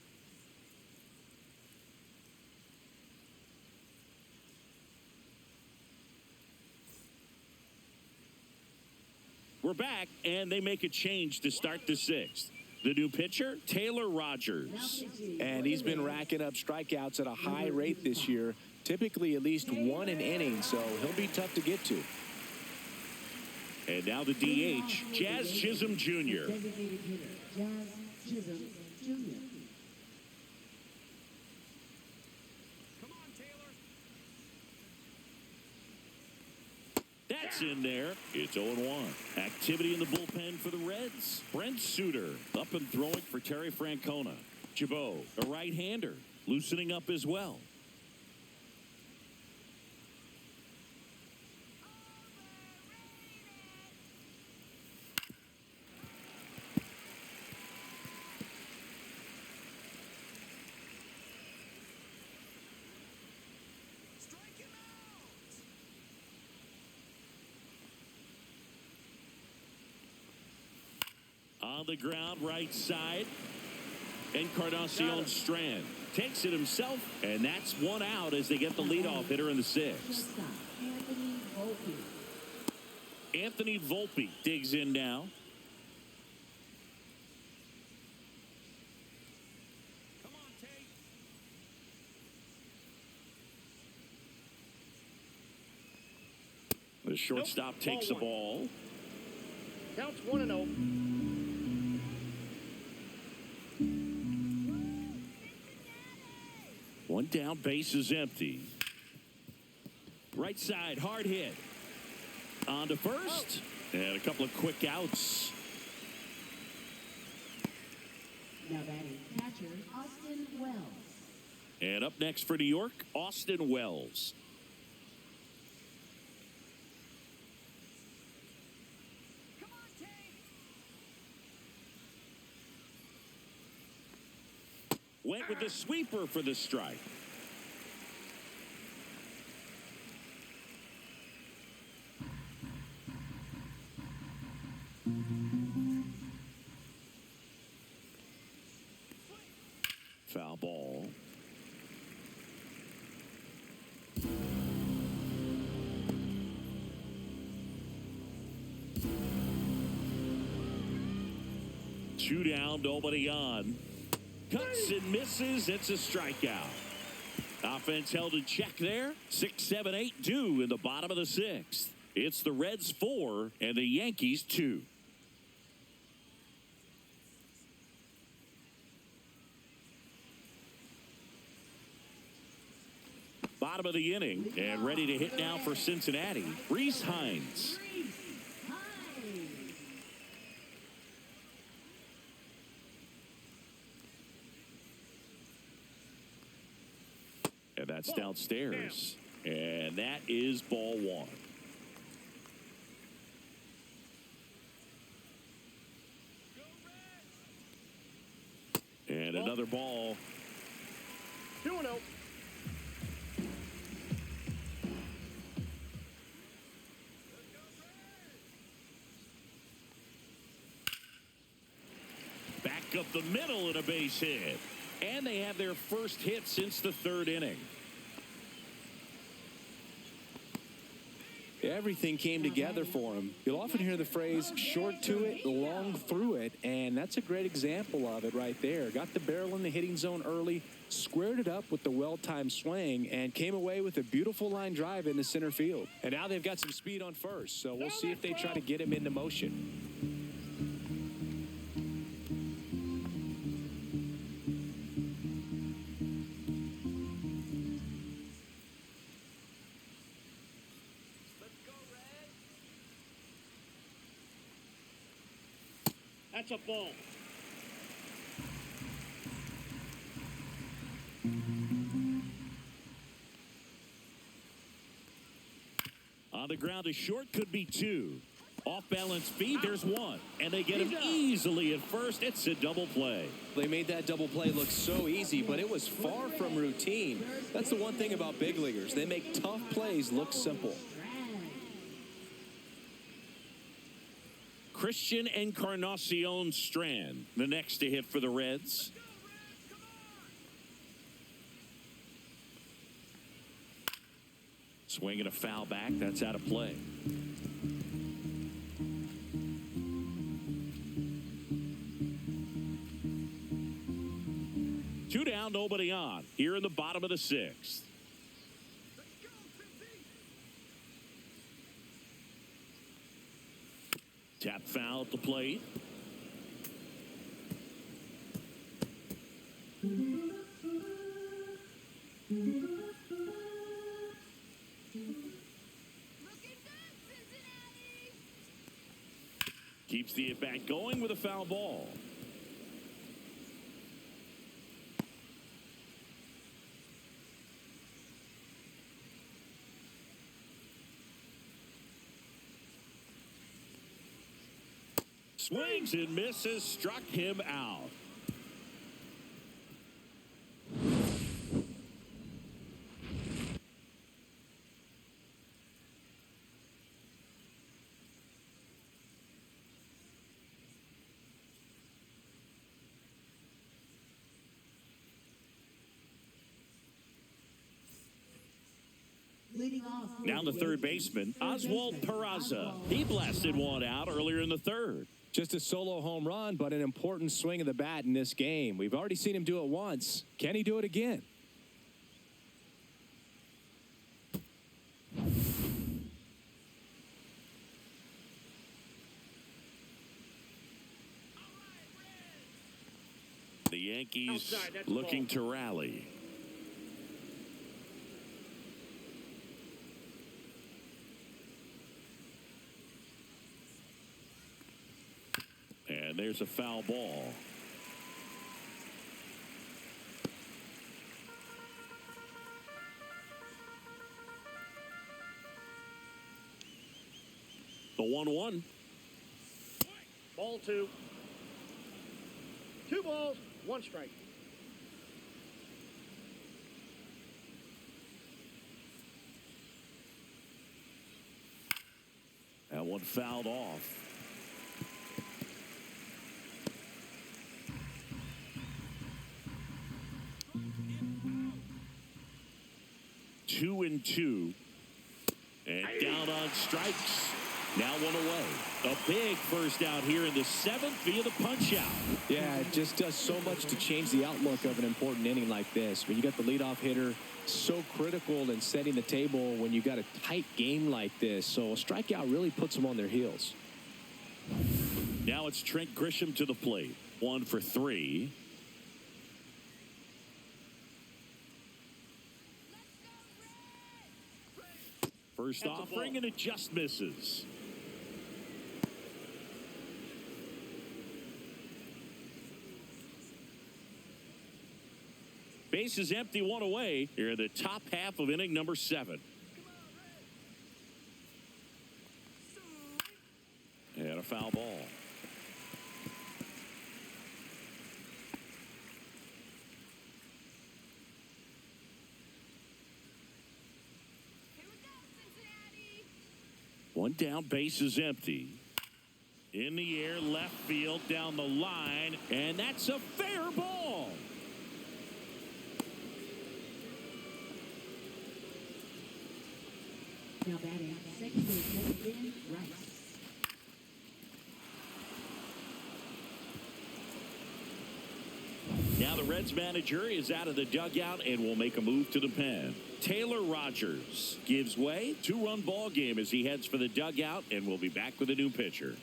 We're back, and they make a change to start the sixth. The new pitcher, Taylor Rogers. And he's been racking up strikeouts at a high rate this year, typically at least one an inning, so he'll be tough to get to. And now the DH, Jazz Chisholm Jr. Designated hitter, Jazz Chisholm Jr. That's in there. It's 0-1. Activity in the bullpen for the Reds. Brent Suter up and throwing for Terry Francona. Jabot, a right-hander, loosening up as well. On the ground, right side. Encarnacion Strand takes it himself, and that's one out as they get the leadoff hitter in the sixth. Anthony Volpe digs in now. The shortstop takes the ball. Counts 1-0. One down, base is empty. Right side, hard hit. On to first. And a couple of quick outs. Now batting catcher, Austin Wells. And up next for New York, Austin Wells. Went with the sweeper for the strike. Foul ball. Two down, nobody on. Cuts and misses. It's a strikeout. Offense held in check there. 6, 7, 8 due in the bottom of the sixth. It's the Reds 4 and the Yankees 2. Bottom of the inning and ready to hit now for Cincinnati. Reese Hines. And that's downstairs. And that is ball one. And another ball. 2-0. Back up the middle and a base hit. And they have their first hit since the third inning. Everything came together for him. You'll often hear the phrase short to it, long through it, and that's a great example of it right there. Got the barrel in the hitting zone early, squared it up with the well-timed swing, and came away with a beautiful line drive into center field. And now they've got some speed on first, so we'll see if they try to get him into motion. That's a ball. On the ground is short, could be two. Off balance feed, there's one. And they get him easily at first. It's a double play. They made that double play look so easy, but it was far from routine. That's the one thing about big leaguers. They make tough plays look simple. Christian Encarnacion Strand, the next to hit for the Reds. Swinging a foul back. That's out of play. Two down, nobody on. Here in the bottom of the sixth. Tap foul at the plate. Keeps the at-bat going with a foul ball. Swings and misses, struck him out. Leading off. Now the third baseman, Oswald Peraza. He blasted one out earlier in the third. Just a solo home run, but an important swing of the bat in this game. We've already seen him do it once. Can he do it again? The Yankees Outside, that's looking ball. to rally. And there's a foul ball. The 1-1. Ball two. 2 balls, 1 strike. That one fouled off. Two and two. And down on strikes. Now one away. A big first out here in the 7th via the punch out. Yeah, it just does so much to change the outlook of an important inning like this. When you got the leadoff hitter, so critical in setting the table when you got a tight game like this. So a strikeout really puts them on their heels. Now it's Trent Grisham to the plate. 1 for 3. First That's a offering, ball. and it just misses. Base is empty, 1 away here in the top half of inning number 7. And a foul ball. One down, base is empty. In the air, left field, down the line, and that's a fair ball. Now batting second baseman Ben Rice. Now the Reds manager is out of the dugout and will make a move to the pen. Taylor Rogers gives way. 2-run ball game as he heads for the dugout, and we'll be back with a new pitcher.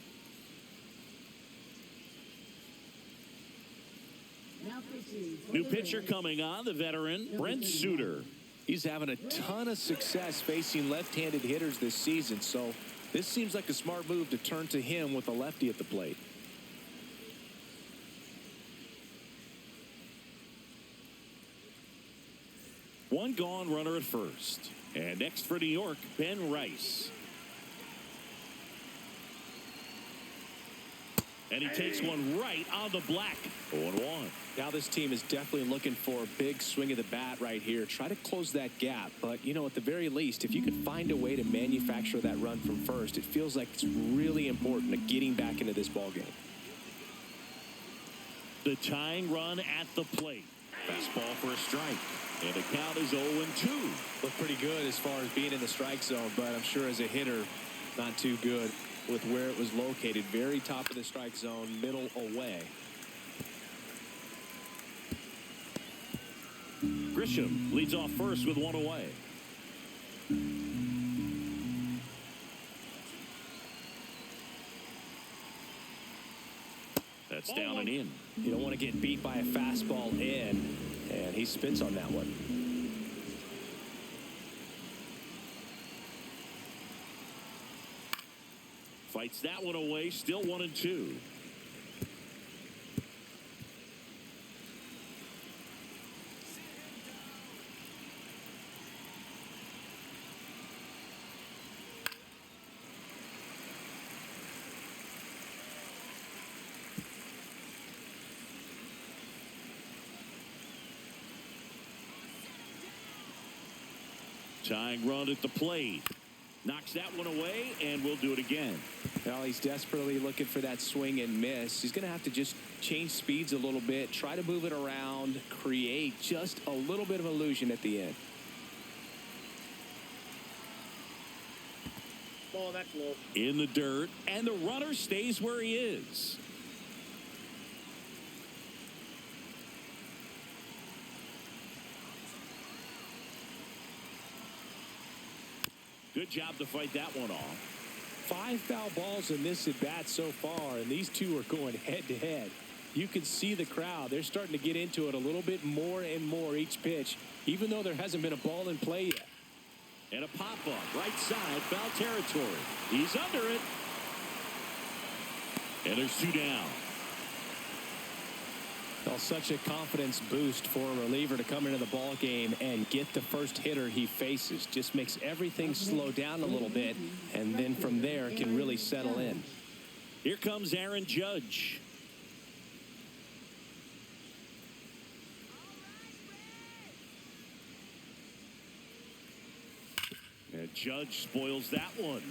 Now pitching. New pitcher coming on, the veteran, Brent Suter. He's having a ton of success facing left-handed hitters this season, so this seems like a smart move to turn to him with a lefty at the plate. One One gone, runner at first. And next for New York, Ben Rice. And he takes one right on the black. 0-1. Now this team is definitely looking for a big swing of the bat right here. Try to close that gap. But, you know, at the very least, if you could find a way to manufacture that run from first, it feels like it's really important to getting back into this ball game. The tying run at the plate. Fastball for a strike. And the count is 0-2. Looked pretty good as far as being in the strike zone, but I'm sure as a hitter, not too good with where it was located. Very top of the strike zone, middle away. Grisham leads off first with one away. That's down and in. You don't want to get beat by a fastball in, and he spits on that one. Fights that one away, still 1-2. Tying run at the plate. Knocks that one away, and we'll do it again. Well, he's desperately looking for that swing and miss. He's going to have to just change speeds a little bit, try to move it around, create just a little bit of illusion at the end. Ball, that's low. In the dirt, and the runner stays where he is. Good job to fight that one off. 5 foul balls in this at bat so far, and these two are going head to head. You can see the crowd. They're starting to get into it a little bit more and more each pitch, even though there hasn't been a ball in play yet. And a pop-up, right side, foul territory. He's under it. And there's 2 down. Well, such a confidence boost for a reliever to come into the ball game and get the first hitter he faces. Just makes everything slow down a little bit, and then from there can really settle in. Here comes Aaron Judge. And Judge spoils that one.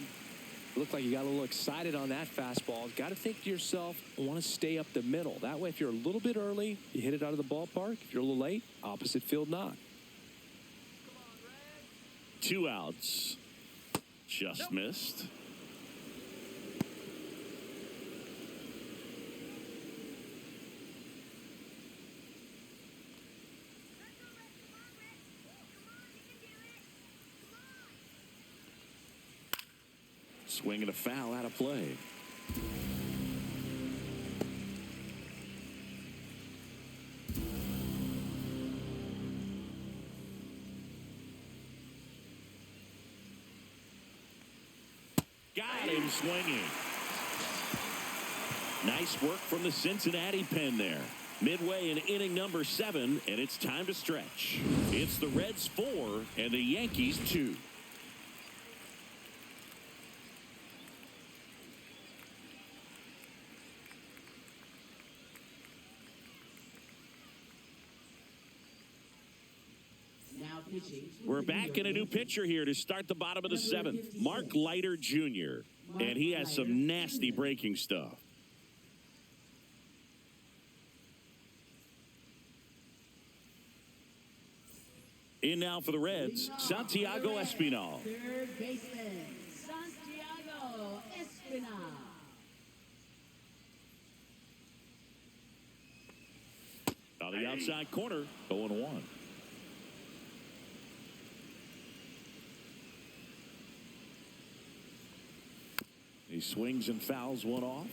Looked like you got a little excited on that fastball. Got to think to yourself, I want to stay up the middle. That way, if you're a little bit early, you hit it out of the ballpark. If you're a little late, opposite field knock. 2 outs. Just missed. Swing and a foul out of play. Got him swinging. Nice work from the Cincinnati pen there. Midway in inning number 7, and it's time to stretch. It's the Reds 4 and the Yankees 2. We're back in a new pitcher here to start the bottom of the 7th. Mark Leiter Jr. And he has some nasty breaking stuff. In now for the Reds, Santiago Espinal. Third baseman, Santiago Espinal. On the outside corner, 0-1. He swings and fouls one off.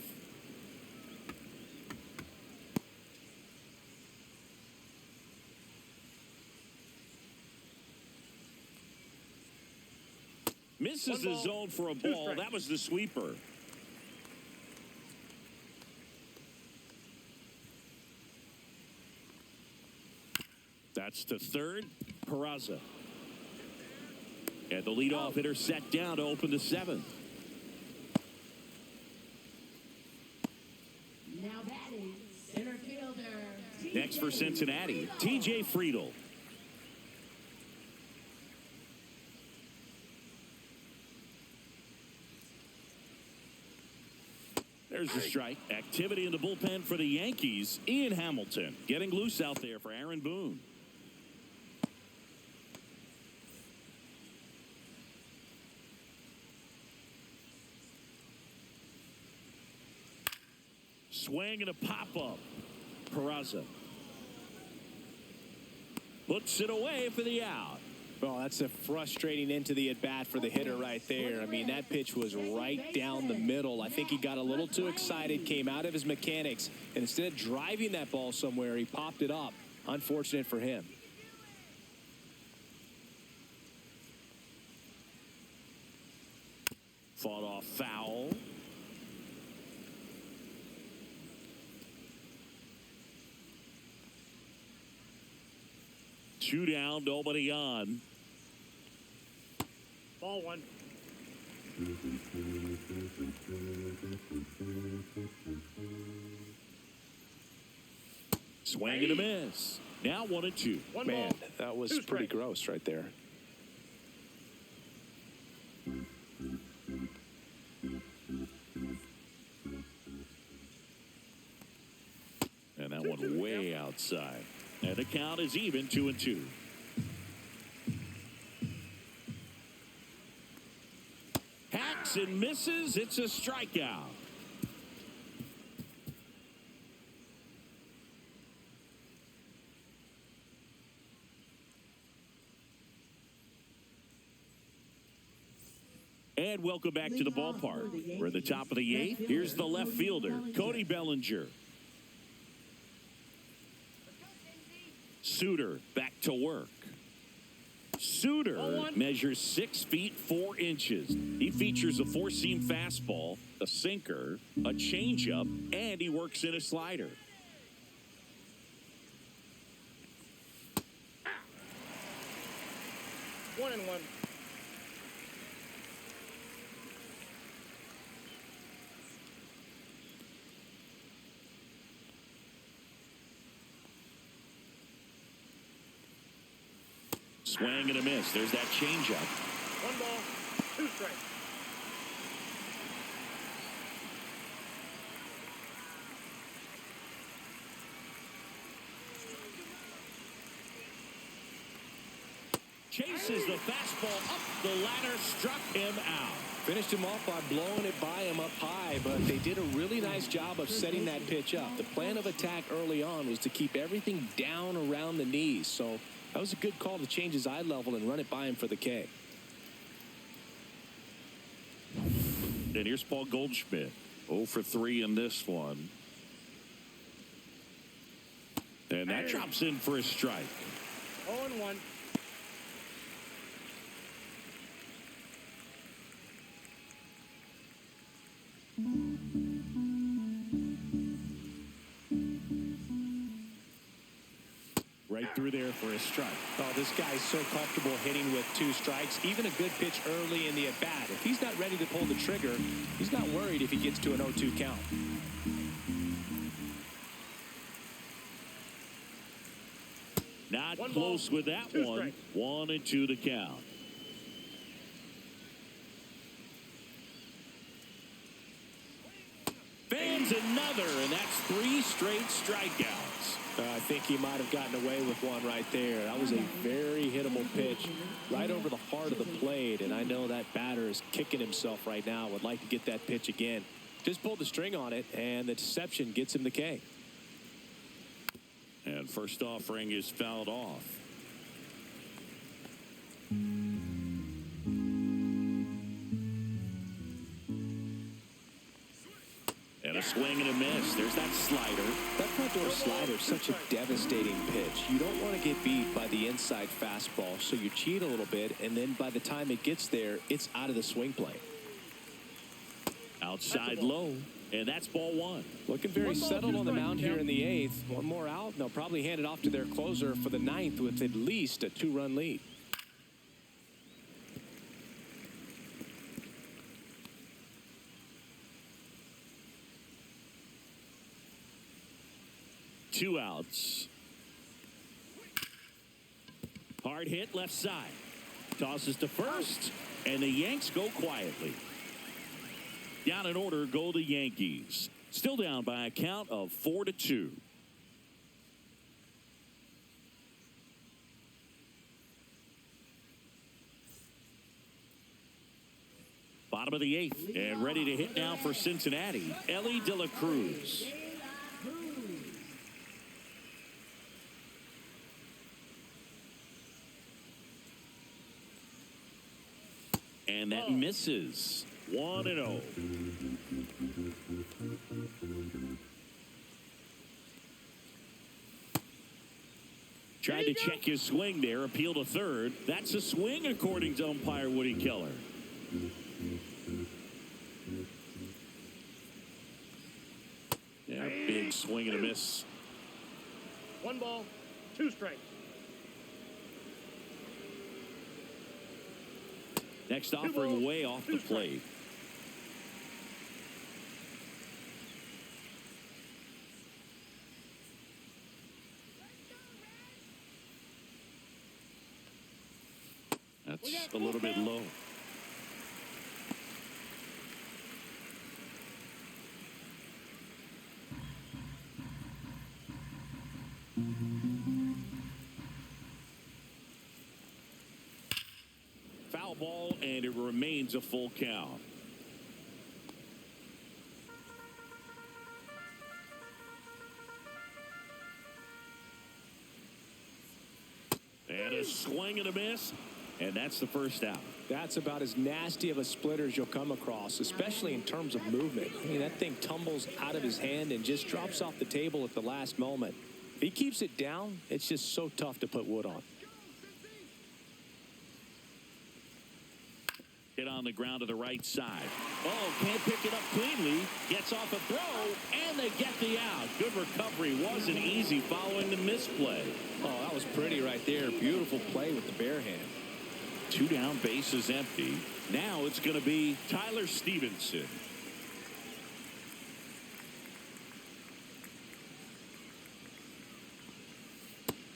Misses the zone for a ball. That was the sweeper. That's to third, Peraza. And the leadoff hitter set down to open the 7th. for Cincinnati, T.J. Friedel. There's a strike. Activity in the bullpen for the Yankees. Ian Hamilton getting loose out there for Aaron Boone. Swing and a pop-up. Peraza puts it away for the out. Well, that's a frustrating into the at-bat for the hitter right there. I mean, that pitch was right down the middle. I think he got a little too excited, came out of his mechanics, and instead of driving that ball somewhere, he popped it up. Unfortunate for him. Fought off foul. Two down, nobody on. Ball one. Swing and a miss. Now 1-2. One Man, ball. that was Two pretty strikes. gross right there. And that one way outside. And the count is even, 2-2. Hacks and misses. It's a strikeout. And welcome back to the ballpark. We're at the top of the 8th. Here's the left fielder, Cody Bellinger. Suter back to work. Suter measures 6 feet 4 inches. He features a four-seam fastball, a sinker, a changeup, and he works in a slider. One and one. Swing and a miss. There's that changeup. One ball. Two strikes. Chases the fastball up the ladder, struck him out. Finished him off by blowing it by him up high, but they did a really nice job of setting that pitch up. The plan of attack early on was to keep everything down around the knees, so that was a good call to change his eye level and run it by him for the K. And here's Paul Goldschmidt. 0 for 3 in this one. And that drops in for a strike. 0 and one. Right through there for a strike. Oh, this guy's so comfortable hitting with 2 strikes. Even a good pitch early in the at-bat. If he's not ready to pull the trigger, he's not worried if he gets to an 0-2 count. Not One close ball, with that 2 one. strikes. 1-2 to count. Fans another, and that's 3 straight strikeouts. I think he might have gotten away with one right there. That was a very hittable pitch right over the heart of the plate, and I know that batter is kicking himself right now. Would like to get that pitch again. Just pulled the string on it, and the deception gets him the K. And first offering is fouled off. And a swing and a miss. There's that slider. That front door slider is such a devastating pitch. You don't want to get beat by the inside fastball, so you cheat a little bit, and then by the time it gets there, it's out of the swing plane. Outside low. And that's ball 1. Looking very One ball, settled 2 on the strikes, mound here count. in the 8th. One more out, and they'll probably hand it off to their closer for the 9th with at least a 2-run lead. Two outs. Hard hit left side. Tosses to first, and the Yanks go quietly. Down in order go the Yankees. Still down by a count of 4-2. Bottom of the 8th, and ready to hit now for Cincinnati, Ellie De La Cruz. And that misses. 1-0. Tried to check his swing there, appeal to third. That's a swing according to umpire Woody Keller. Yeah, big swing and a miss. 1 ball, 2 strikes. Next offering way off the plate. That's a little bit low. Foul ball, and it remains a full count. And a swing and a miss, and that's the first out. That's about as nasty of a splitter as you'll come across, especially in terms of movement. I mean, that thing tumbles out of his hand and just drops off the table at the last moment. If he keeps it down, it's just so tough to put wood on. Hit on the ground to the right side. Oh, can't pick it up cleanly. Gets off a throw, and they get the out. Good recovery. Wasn't easy following the misplay. Oh, that was pretty right there. Beautiful play with the bare hand. 2 down, bases empty. Now it's going to be Tyler Stevenson.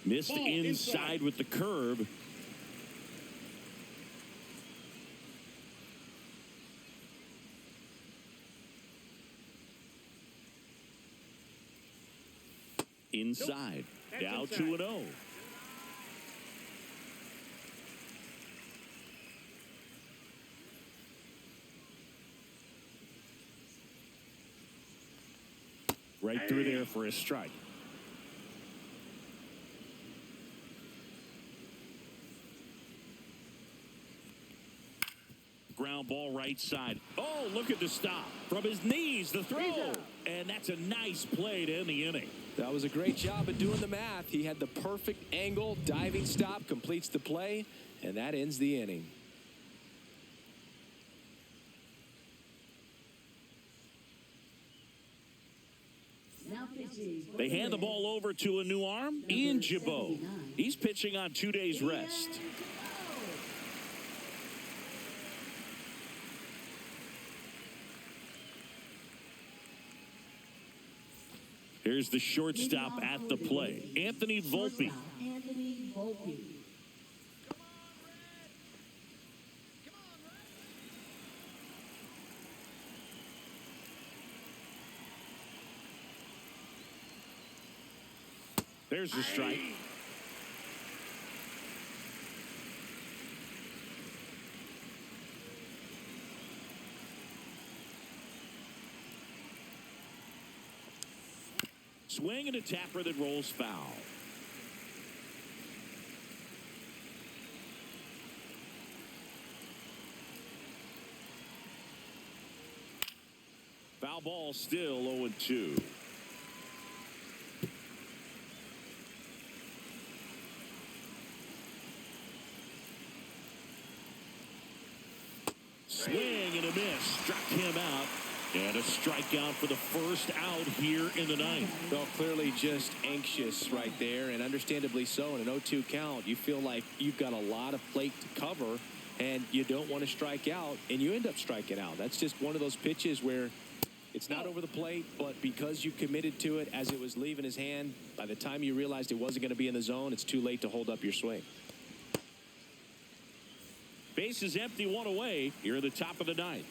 Missed inside with the curve. Inside. Nope. Now Inside. 2-0. Right through there for a strike. Ground ball right side. Oh, look at the stop. From his knees, the throw. And that's a nice play to end the inning. That was a great job at doing the math. He had the perfect angle, diving stop, completes the play, and that ends the inning. They hand the ball over to a new arm, Ian Jabot. He's pitching on 2 days rest. Here's the shortstop at the play, Anthony Volpe. Anthony Volpe. There's the strike. Swing and a tapper that rolls foul. Foul ball, still 0-2. Swing and a miss. Struck him out. And a strikeout for the first out here in the ninth. Well, clearly just anxious right there, and understandably so. In an 0-2 count, you feel like you've got a lot of plate to cover, and you don't want to strike out, and you end up striking out. That's just one of those pitches where it's not over the plate, but because you committed to it as it was leaving his hand, by the time you realized it wasn't going to be in the zone, it's too late to hold up your swing. Bases empty, one away here in the top of the ninth.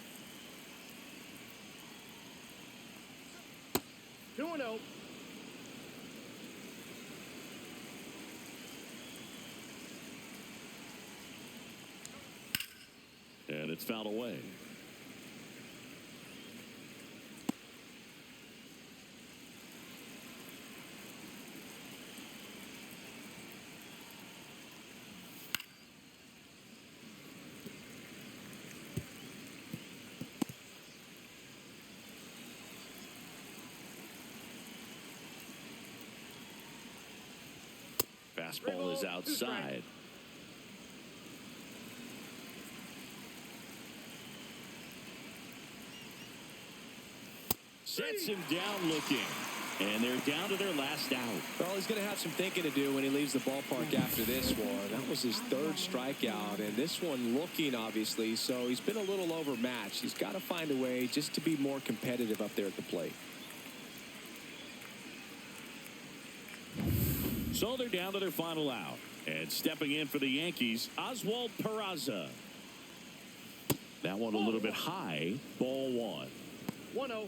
2-0. And it's fouled away. Fastball is outside. Sets him down looking. And they're down to their last out. Well, he's going to have some thinking to do when he leaves the ballpark after this one. That was his third strikeout, and this one looking, obviously, so he's been a little overmatched. He's got to find a way just to be more competitive up there at the plate. So they're down to their final out. And stepping in for the Yankees, Oswald Peraza. That one a little bit high. Ball one. 1-0.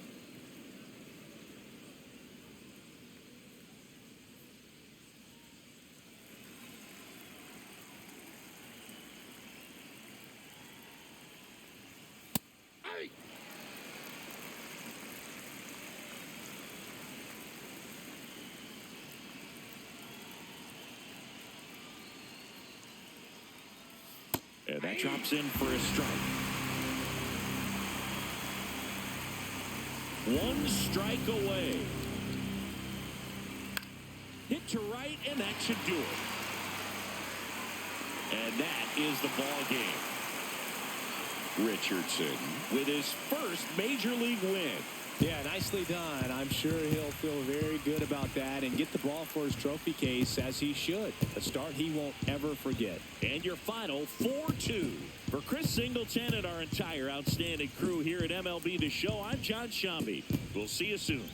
And that drops in for a strike. One strike away. Hit to right, and that should do it. And that is the ball game. Richardson with his first major league win. Yeah, nicely done. I'm sure he'll feel very good about that and get the ball for his trophy case, as he should. A start he won't ever forget. And your final 4-2. For Chris Singleton and our entire outstanding crew here at MLB The Show, I'm John Shambi. We'll see you soon.